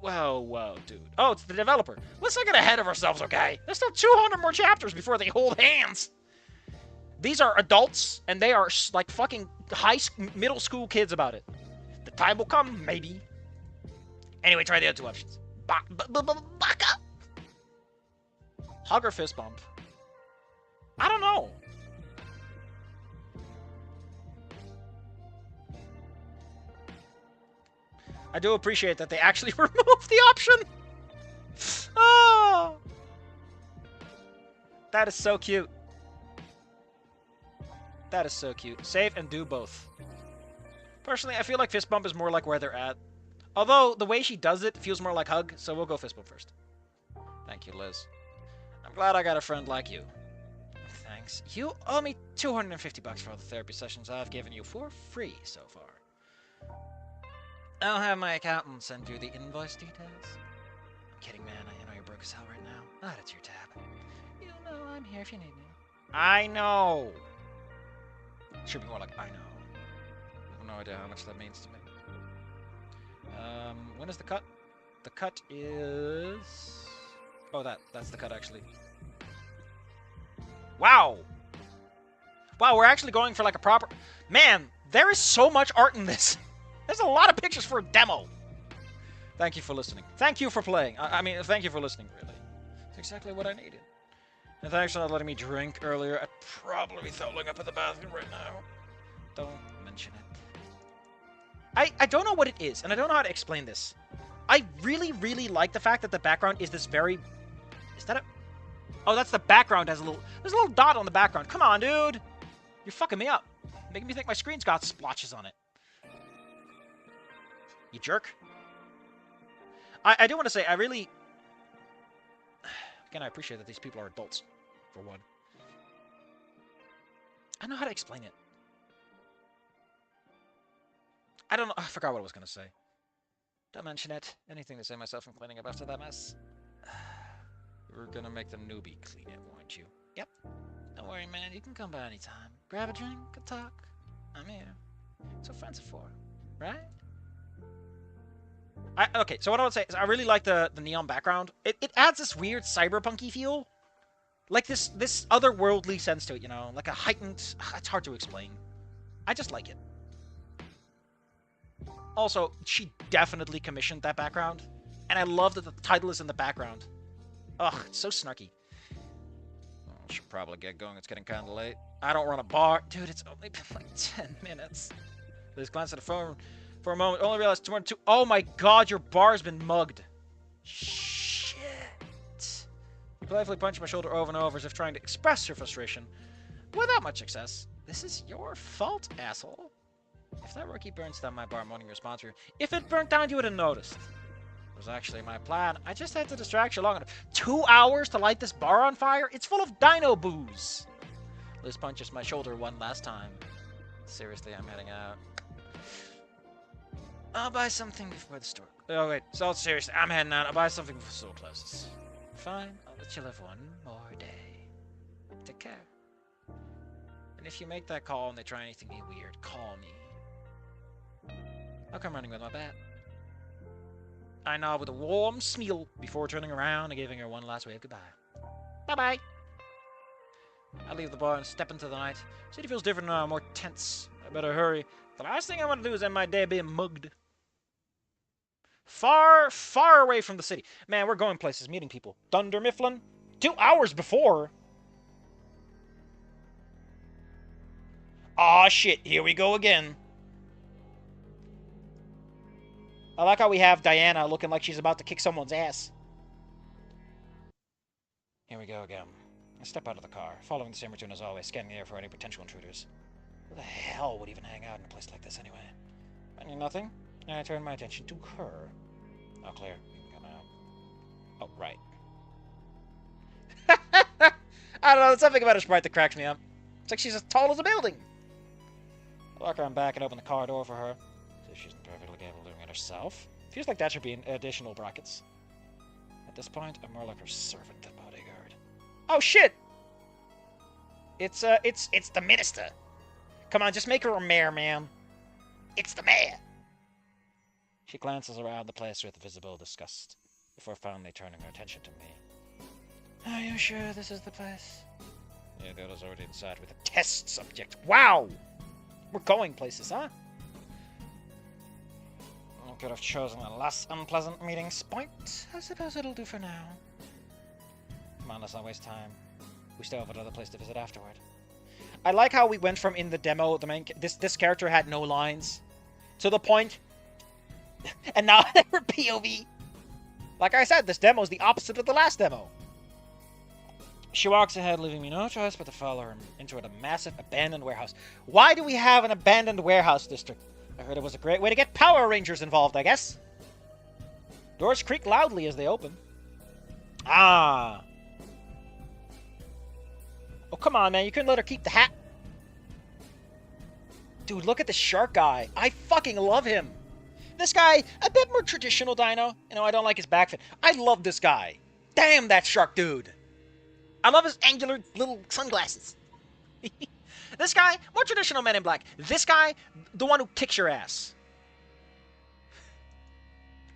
Whoa, dude. Oh, it's the developer. Let's not get ahead of ourselves, okay? There's still 200 more chapters before they hold hands. These are adults, and they are like fucking middle school kids about it. The time will come, maybe. Anyway, try the other two options. Baka! Hug or fist bump? I don't know. I do appreciate that they actually removed the option. Oh, that is so cute. That is so cute. Save and do both. Personally, I feel like fist bump is more like where they're at. Although, the way she does it feels more like hug, so we'll go fist bump first. Thank you, Liz. I'm glad I got a friend like you. Thanks. You owe me $250 for all the therapy sessions I've given you for free so far. I'll have my accountant send you the invoice details. I'm kidding, man. I know you're broke as hell right now. Add it to your tab. You know I'm here if you need me. I know. Should be more like, I know. I have no idea how much that means to me. When is the cut? The cut is... Oh, that's the cut, actually. Wow! Wow, we're actually going for like a proper... Man, there is so much art in this. There's a lot of pictures for a demo. Thank you for listening. Thank you for playing. I mean, thank you for listening, really. It's exactly what I needed. And thanks for not letting me drink earlier. I'd probably be throwing up in the bathroom right now. Don't mention it. I don't know what it is, and I don't know how to explain this. I really, really like the fact that the background is this very... Is that a... Oh, that's the background. There's a little dot on the background. Come on, dude. You're fucking me up. Making me think my screen's got splotches on it. You jerk. I do want to say, I really... Again, I appreciate that these people are adults, for one. I don't know how to explain it. I don't know. I forgot what I was going to say. Don't mention it. Anything to save myself from cleaning up after that mess. We're going to make the newbie clean it, weren't you? Yep. Don't worry, man. You can come by anytime. Grab a drink, a talk. I'm here. That's what friends are for, right? Okay, so what I would say is I really like the neon background. It adds this weird cyberpunky feel. Like this otherworldly sense to it, you know? Like a heightened... It's hard to explain. I just like it. Also, she definitely commissioned that background. And I love that the title is in the background. Ugh, it's so snarky. I should probably get going. It's getting kind of late. I don't run a bar. Dude, it's only been like 10 minutes. Liz glanced at the phone for a moment. Only realized 202. Oh my god, your bar's been mugged. Shit. You playfully punched my shoulder over and over as if trying to express your frustration. Without much success. This is your fault, asshole. If that rookie burns down my bar, I'm wanting your sponsor. If it burnt down, you would have noticed. It was actually my plan. I just had to distract you long enough. 2 hours to light this bar on fire? It's full of dino booze. Liz punches my shoulder one last time. Seriously, I'm heading out. I'll buy something before the store. Oh, wait. So, seriously, I'm heading out. I'll buy something before the store closes. Fine. I'll let you live one more day. Take care. And if you make that call and they try anything weird, call me. I'll come running with my bat. I nod with a warm smile before turning around and giving her one last wave goodbye. Bye-bye. I leave the bar and step into the night. City feels different now, more tense. I better hurry. The last thing I want to do is end my day being mugged. Far, far away from the city. Man, we're going places, meeting people. Dunder Mifflin? 2 hours before. Aw, shit. Here we go again. I like how we have Diana looking like she's about to kick someone's ass. Here we go again. I step out of the car, following the same routine as always, scanning the air for any potential intruders. Who the hell would even hang out in a place like this anyway? Finding nothing, I turn my attention to her. Oh, Claire, you can come out. Oh, right. I don't know, there's something about her sprite that cracks me up. It's like she's as tall as a building. I walk around back and open the car door for her. See if she's perfectly capable of doing it herself. Feels like that should be in additional brackets. At this point, I'm more like her servant than bodyguard. Oh shit! It's the minister. Come on, just make her a mayor, ma'am. It's the mayor. She glances around the place with visible disgust, before finally turning her attention to me. Are you sure this is the place? Yeah, the other's already inside with a test subject. Wow! We're going places, huh? I could have chosen a less unpleasant meeting point. I suppose it'll do for now. Come on, let's not waste time. We still have another place to visit afterward. I like how we went from in the demo, this character had no lines, to the point, and now they're POV. Like I said, this demo is the opposite of the last demo. She walks ahead, leaving me no choice but to follow her into a massive abandoned warehouse. Why do we have an abandoned warehouse district? I heard it was a great way to get Power Rangers involved, I guess. Doors creak loudly as they open. Ah. Oh, come on, man. You couldn't let her keep the hat. Dude, look at the shark guy. I fucking love him. This guy, a bit more traditional dino. You know, I don't like his back fit. I love this guy. Damn, that shark dude. I love his angular little sunglasses. This guy, more traditional Men in Black. This guy, the one who kicks your ass.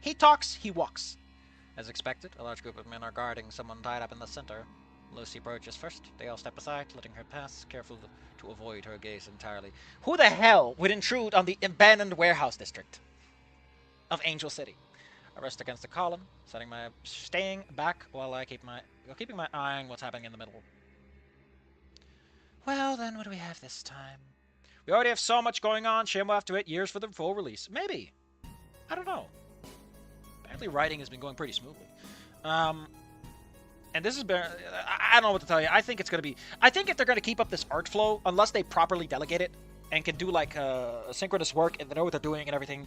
He talks, he walks. As expected, a large group of men are guarding someone tied up in the center. Lucy approaches first. They all step aside, letting her pass, careful to avoid her gaze entirely. Who the hell would intrude on the abandoned warehouse district of Angel City? I rest against the column, staying back while keeping my eye on what's happening in the middle. Well, then, what do we have this time? We already have so much going on. Shame we'll have to wait years for the full release. Maybe. I don't know. Apparently, writing has been going pretty smoothly. And this is I don't know what to tell you. I think it's gonna be. I think if they're gonna keep up this art flow, unless they properly delegate it and can do like synchronous work and they know what they're doing and everything,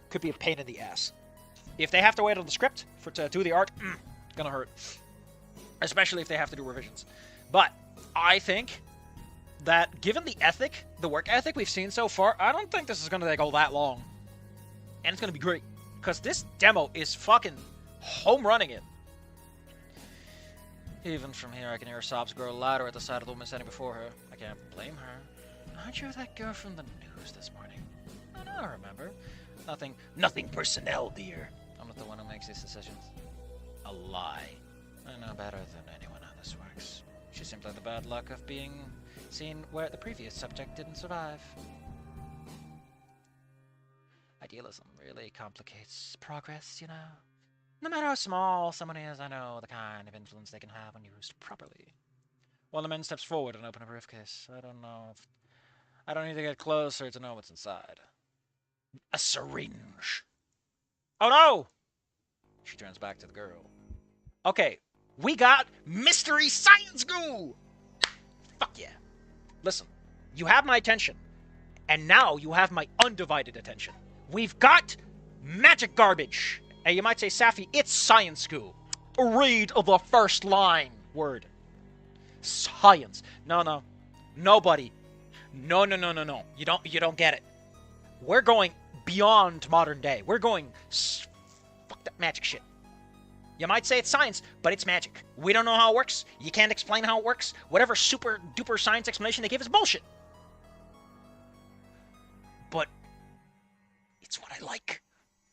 could be a pain in the ass. If they have to wait on the script to do the art, gonna hurt. Especially if they have to do revisions. But I think that given the work ethic we've seen so far, I don't think this is gonna go that long. And it's gonna be great. Because this demo is fucking home running it. Even from here, I can hear her sobs grow louder at the sight of the woman standing before her. I can't blame her. Aren't you that girl from the news this morning? I don't remember. Nothing personnel, dear. I'm not the one who makes these decisions. A lie. I know better than anyone how this works. She seems like the bad luck of being seen where the previous subject didn't survive. Idealism really complicates progress, you know. No matter how small someone is, I know the kind of influence they can have when used properly. One of the men steps forward and opens a briefcase. I don't need to get closer to know what's inside. A syringe. Oh no! She turns back to the girl. Okay, we got mystery science goo! Fuck yeah. Listen, you have my attention. And now you have my undivided attention. We've got magic garbage. And you might say, Safi, it's science goo. Read the first line. Word. Science. No. Nobody. No. You don't get it. We're going beyond modern day. We're going fuck that magic shit. You might say it's science, but it's magic. We don't know how it works. You can't explain how it works. Whatever super duper science explanation they give is bullshit. But it's what I like.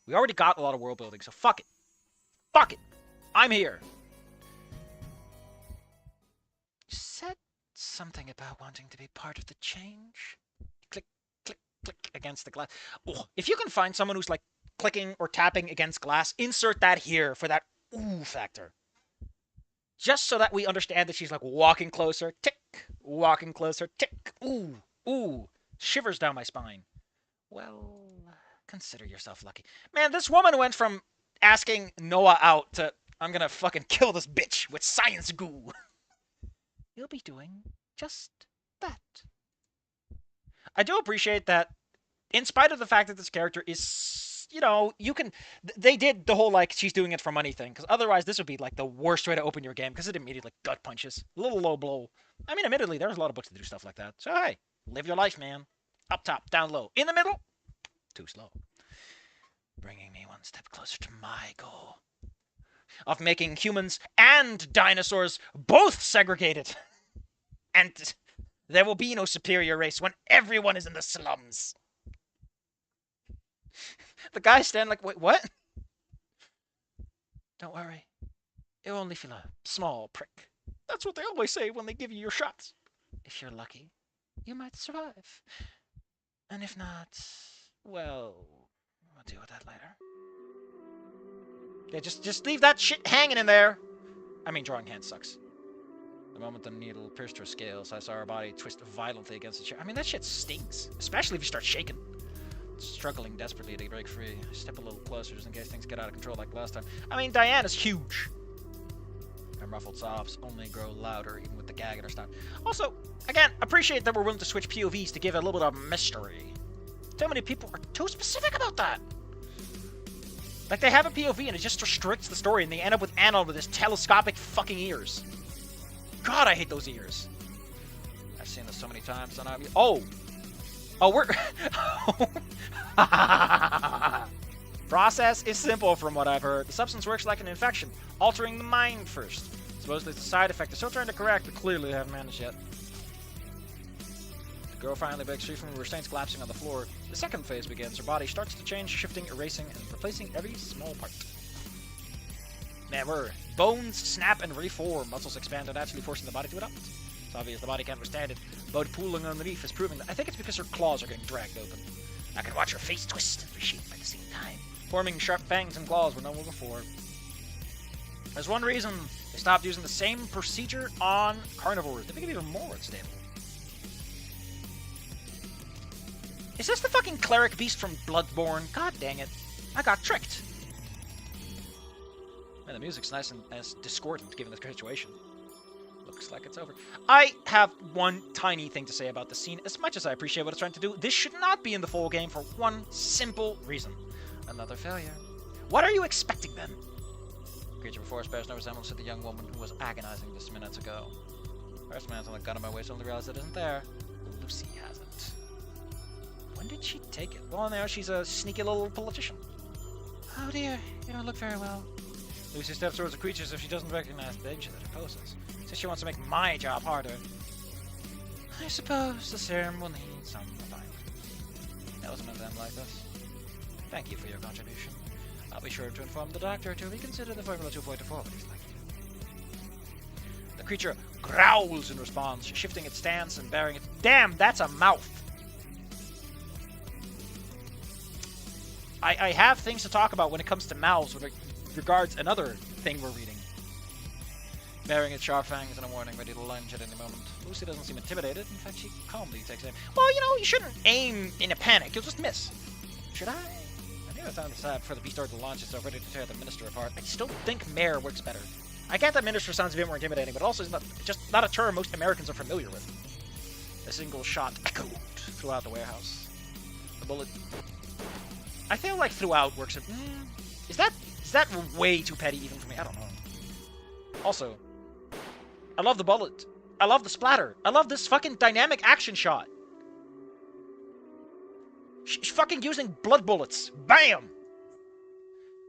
We already got a lot of world building, so fuck it. Fuck it. I'm here. You said something about wanting to be part of the change. Click, click, click against the glass. Oh, if you can find someone who's like clicking or tapping against glass, insert that here for that ooh factor. Just so that we understand that she's like walking closer, tick, walking closer, tick, ooh, shivers down my spine. Well, consider yourself lucky. Man, this woman went from asking Noah out to, I'm gonna fucking kill this bitch with science goo. You'll be doing just that. I do appreciate that, in spite of the fact that this character is, you know, you can, they did the whole, like, she's doing it for money thing, because otherwise this would be, like, the worst way to open your game, because it immediately gut punches. A little low blow. I mean, admittedly, there's a lot of books that do stuff like that. So, hey, live your life, man. Up top, down low. In the middle, too slow. Bringing me one step closer to my goal of making humans and dinosaurs both segregated. And there will be no superior race when everyone is in the slums. The guy standing like, wait, what? Don't worry. You'll only feel a small prick. That's what they always say when they give you your shots. If you're lucky, you might survive. And if not, well, we'll deal with that later. Yeah, just leave that shit hanging in there. I mean, drawing hand sucks. The moment the needle pierced her scales, I saw her body twist violently against the chair. I mean, that shit stings, especially if you start shaking. Struggling desperately to break free. I step a little closer just in case things get out of control like last time. I mean, Diana's huge. Her muffled sobs only grow louder even with the gag in her stomach. Also, again, appreciate that we're willing to switch POVs to give it a little bit of mystery. Too many people are too specific about that. Like, they have a POV and it just restricts the story and they end up with Anna with his telescopic fucking ears. God, I hate those ears. I've seen this so many times on IB. Oh, we're... Process is simple from what I've heard. The substance works like an infection, altering the mind first. Supposedly it's a side effect. They're still trying to correct, but clearly they haven't managed yet. The girl finally breaks free from her restraints, collapsing on the floor. The second phase begins. Her body starts to change, shifting, erasing, and replacing every small part. Never. Bones snap and reform. Muscles expand and actually forcing the body to adapt. It's obvious the body can't withstand it. Blood pooling underneath is proving that. I think it's because her claws are getting dragged open. I can watch her face twist and reshape at the same time, forming sharp fangs and claws where no one before. There's one reason they stopped using the same procedure on carnivores. They make it even more unstable. Is this the fucking cleric beast from Bloodborne? God dang it. I got tricked. And the music's nice and as discordant given the situation. Looks like it's over. I have one tiny thing to say about the scene. As much as I appreciate what it's trying to do, this should not be in the full game for one simple reason. Another failure. What are you expecting then? The creature before us bears no resemblance to the young woman who was agonizing just minutes ago. First man's on the gun on my waist only realized it isn't there. Lucy hasn't. When did she take it? Well, now she's a sneaky little politician. Oh dear, you don't look very well. Lucy steps towards the creature as if she doesn't recognize the danger that it poses. Says she wants to make my job harder. I suppose the serum will need some refinement. That wasn't meant to end like this. Thank you for your contribution. I'll be sure to inform the doctor to reconsider the formula to avoid deformities like you. The creature growls in response, shifting its stance and baring its... Damn, that's a mouth! I have things to talk about when it comes to mouths with regards another thing we're reading. Baring its sharp fangs in a warning, ready to lunge at any moment. Lucy doesn't seem intimidated. In fact, she calmly takes aim. Well, you know, you shouldn't aim in a panic. You'll just miss. Should I? I knew it sounded sad before the beast started to launch itself, ready to tear the minister apart. I still think mayor works better. I get that minister sounds a bit more intimidating, but also it's not a term most Americans are familiar with. A single shot echoed throughout the warehouse. The bullet... I feel like throughout works... Is that way too petty even for me? I don't know. Also, I love the bullet. I love the splatter. I love this fucking dynamic action shot. She's fucking using blood bullets. Bam!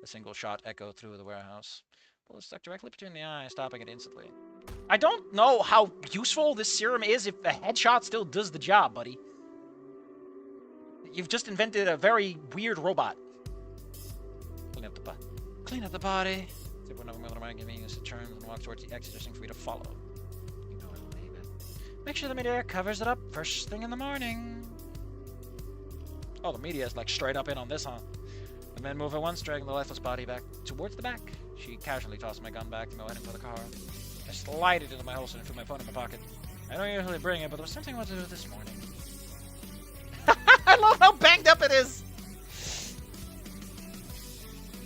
A single shot echoed through the warehouse. Bullet stuck directly between the eyes, stopping it instantly. I don't know how useful this serum is if a headshot still does the job, buddy. You've just invented a very weird robot. Clean up the body. Zip one of them around, giving you turns and walk towards the exit, just for you to follow. You know it'll leave it. Make sure the media covers it up first thing in the morning. Oh, the media is like straight up in on this, huh? The men move at once, dragging the lifeless body back towards the back. She casually tossed my gun back to me waiting for the car. I slid it into my holster and threw my phone in my pocket. I don't usually bring it, but there was something I wanted to do this morning. I love how banged up it is!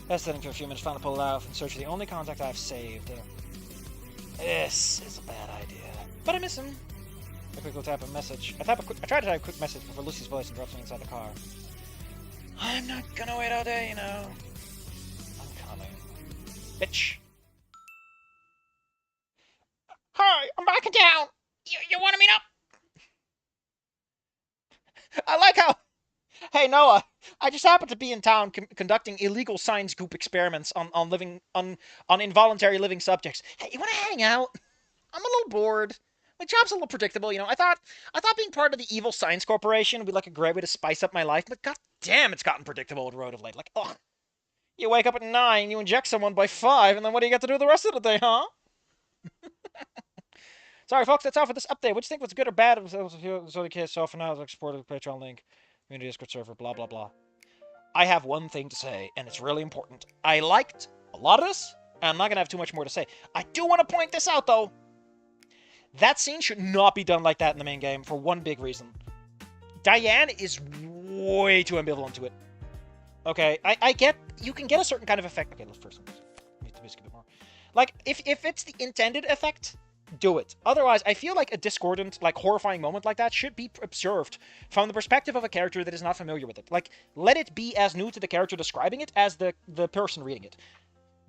Hesitating for a few minutes, finally pulled it out in search of the only contact I've saved. This is a bad idea. But I miss him. I quickly type a message. I tried to type a quick message before Lucy's voice interrupts me inside the car. I'm not gonna wait all day, you know. I'm coming. Bitch. Hi, I'm backing down. You want to meet up? I like how... Hey, Noah, I just happened to be in town conducting illegal science group experiments on involuntary living subjects. Hey, you want to hang out? I'm a little bored. My job's a little predictable, you know. I thought being part of the evil science corporation would be like a great way to spice up my life, but god damn, it's gotten predictable with road of late. Like, ugh. You wake up at 9, you inject someone by 5, and then what do you get to do the rest of the day, huh? Sorry, folks, that's all for this update. What do you think was good or bad? It was the case. So for now, I'll export the Patreon link, community Discord server, blah, blah, blah. I have one thing to say, and it's really important. I liked a lot of this, and I'm not going to have too much more to say. I do want to point this out, though. That scene should not be done like that in the main game for one big reason. Diane is way too ambivalent to it. Okay, I get... You can get a certain kind of effect... Okay, let's first... Need to music a bit more. Like, if it's the intended effect... Do it. Otherwise, I feel like a discordant, like, horrifying moment like that should be observed from the perspective of a character that is not familiar with it. Like, let it be as new to the character describing it as the person reading it.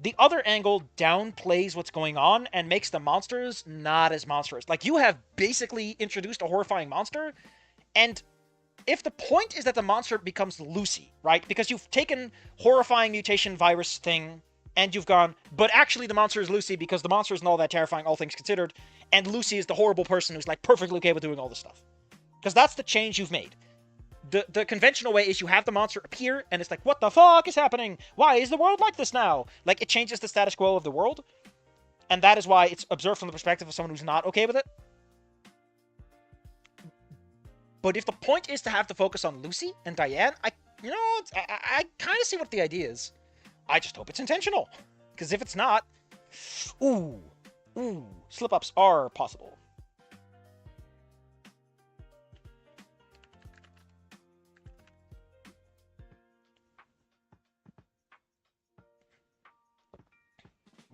The other angle downplays what's going on and makes the monsters not as monstrous. Like, you have basically introduced a horrifying monster, and if the point is that the monster becomes Lucy, right? Because you've taken horrifying mutation virus thing... And you've gone, but actually the monster is Lucy because the monster isn't all that terrifying, all things considered. And Lucy is the horrible person who's, like, perfectly okay with doing all this stuff. Because that's the change you've made. The conventional way is you have the monster appear, and it's like, what the fuck is happening? Why is the world like this now? Like, it changes the status quo of the world. And that is why it's observed from the perspective of someone who's not okay with it. But if the point is to have the focus on Lucy and Diane, I kind of see what the idea is. I just hope it's intentional. Because if it's not, slip-ups are possible.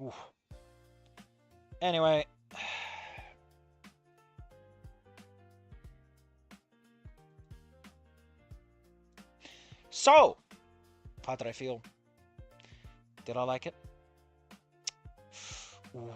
Oof. Anyway. So, how did I feel? Did I like it? Ooh.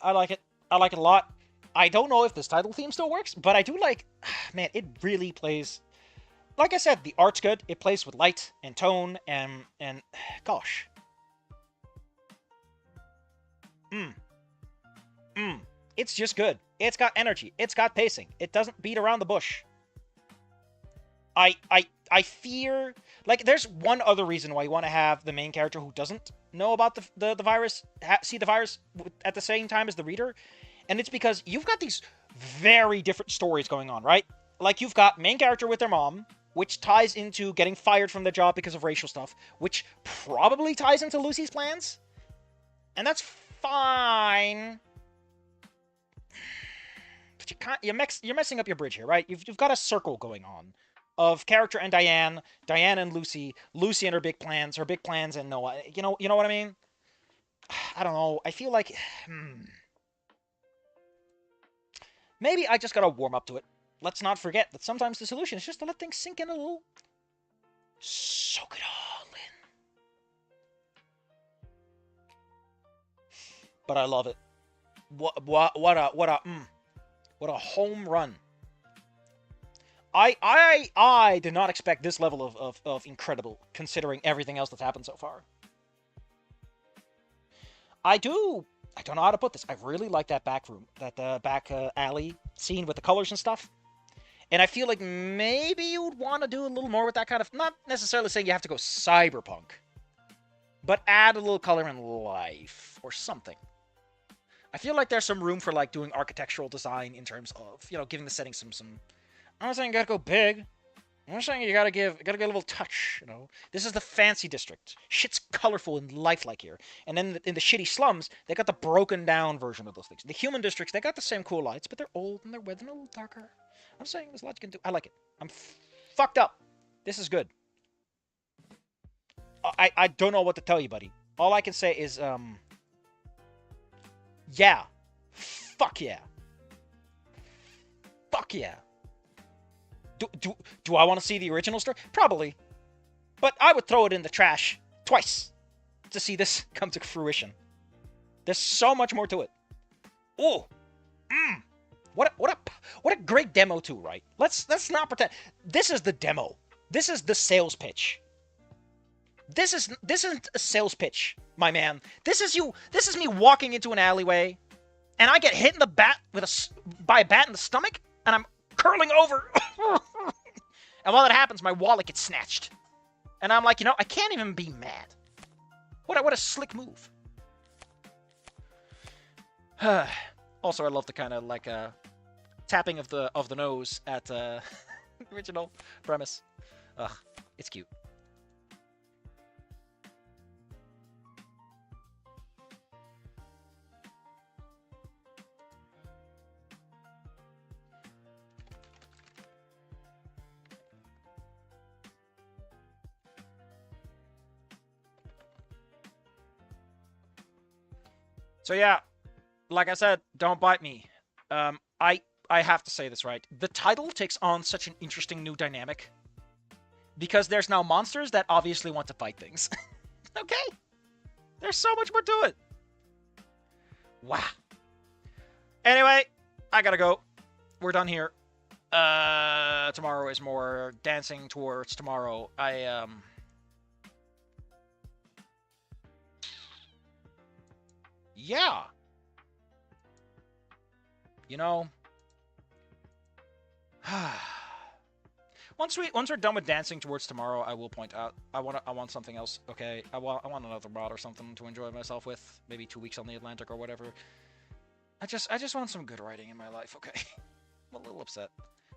I like it. I like it a lot. I don't know if this title theme still works, but I do like... Man, it really plays... Like I said, the art's good. It plays with light and tone and gosh. It's just good. It's got energy. It's got pacing. It doesn't beat around the bush. I fear... Like, there's one other reason why you want to have the main character who doesn't know about the virus, see the virus at the same time as the reader, and it's because you've got these very different stories going on, right? Like, you've got main character with their mom, which ties into getting fired from the job because of racial stuff, which probably ties into Lucy's plans, and that's fine. But you can't... You're messing up your bridge here, right? You've got a circle going on of character and Diane, Diane and Lucy, Lucy and her big plans and Noah. You know what I mean? I don't know. I feel like maybe I just gotta warm up to it. Let's not forget that sometimes the solution is just to let things sink in a little. Soak it all in. But I love it. What a home run. I did not expect this level of incredible, considering everything else that's happened so far. I don't know how to put this. I really like that back room, that back alley scene with the colors and stuff. And I feel like maybe you'd want to do a little more with that kind of, not necessarily saying you have to go cyberpunk, but add a little color and life or something. I feel like there's some room for like doing architectural design in terms of, giving the setting some I'm not saying you gotta go big. I'm just saying you gotta give a little touch, This is the fancy district. Shit's colorful and lifelike here. And then in the shitty slums, they got the broken down version of those things. The human districts, they got the same cool lights, but they're old and they're weathered and a little darker. I'm saying there's a lot you can do. I like it. I'm fucked up. This is good. I don't know what to tell you, buddy. All I can say is, yeah. Fuck yeah. Fuck yeah. Do I want to see the original story? Probably. But I would throw it in the trash twice to see this come to fruition. There's so much more to it. Ooh. What a great demo too, right? Let's not pretend. This is the demo. This is the sales pitch. This isn't a sales pitch, my man. This is me walking into an alleyway and I get hit in the by a bat in the stomach and I'm curling over. And while that happens, my wallet gets snatched. And I'm like, I can't even be mad. What a slick move. Also, I love the kind of like tapping of the nose at original premise. Ugh, it's cute. So yeah, like I said, don't bite me. I have to say this right. The title takes on such an interesting new dynamic because there's now monsters that obviously want to fight things. Okay, there's so much more to it. Wow. Anyway, I gotta go. We're done here. Tomorrow is more dancing towards tomorrow. Yeah. Once we're done with dancing towards tomorrow, I will point out I want something else. Okay, I want another mod or something to enjoy myself with. Maybe 2 weeks on the Atlantic or whatever. I just want some good writing in my life. Okay, I'm a little upset.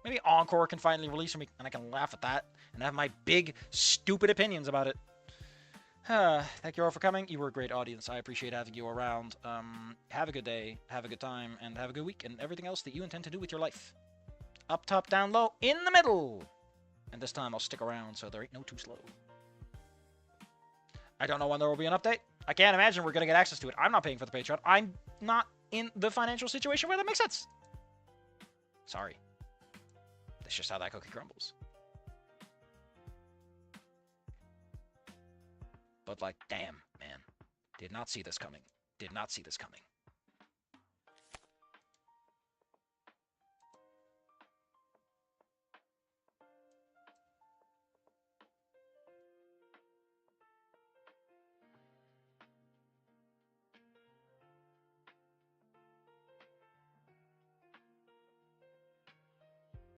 Maybe Encore can finally release for me, and I can laugh at that and have my big stupid opinions about it. Thank you all for coming. You were a great audience. I appreciate having you around. Have a good day, have a good time, and have a good week, and everything else that you intend to do with your life. Up, top, down, low, in the middle! And this time I'll stick around so there ain't no too slow. I don't know when there will be an update. I can't imagine we're going to get access to it. I'm not paying for the Patreon. I'm not in the financial situation where that makes sense. Sorry. That's just how that cookie crumbles. But, like, damn, man. Did not see this coming. Did not see this coming.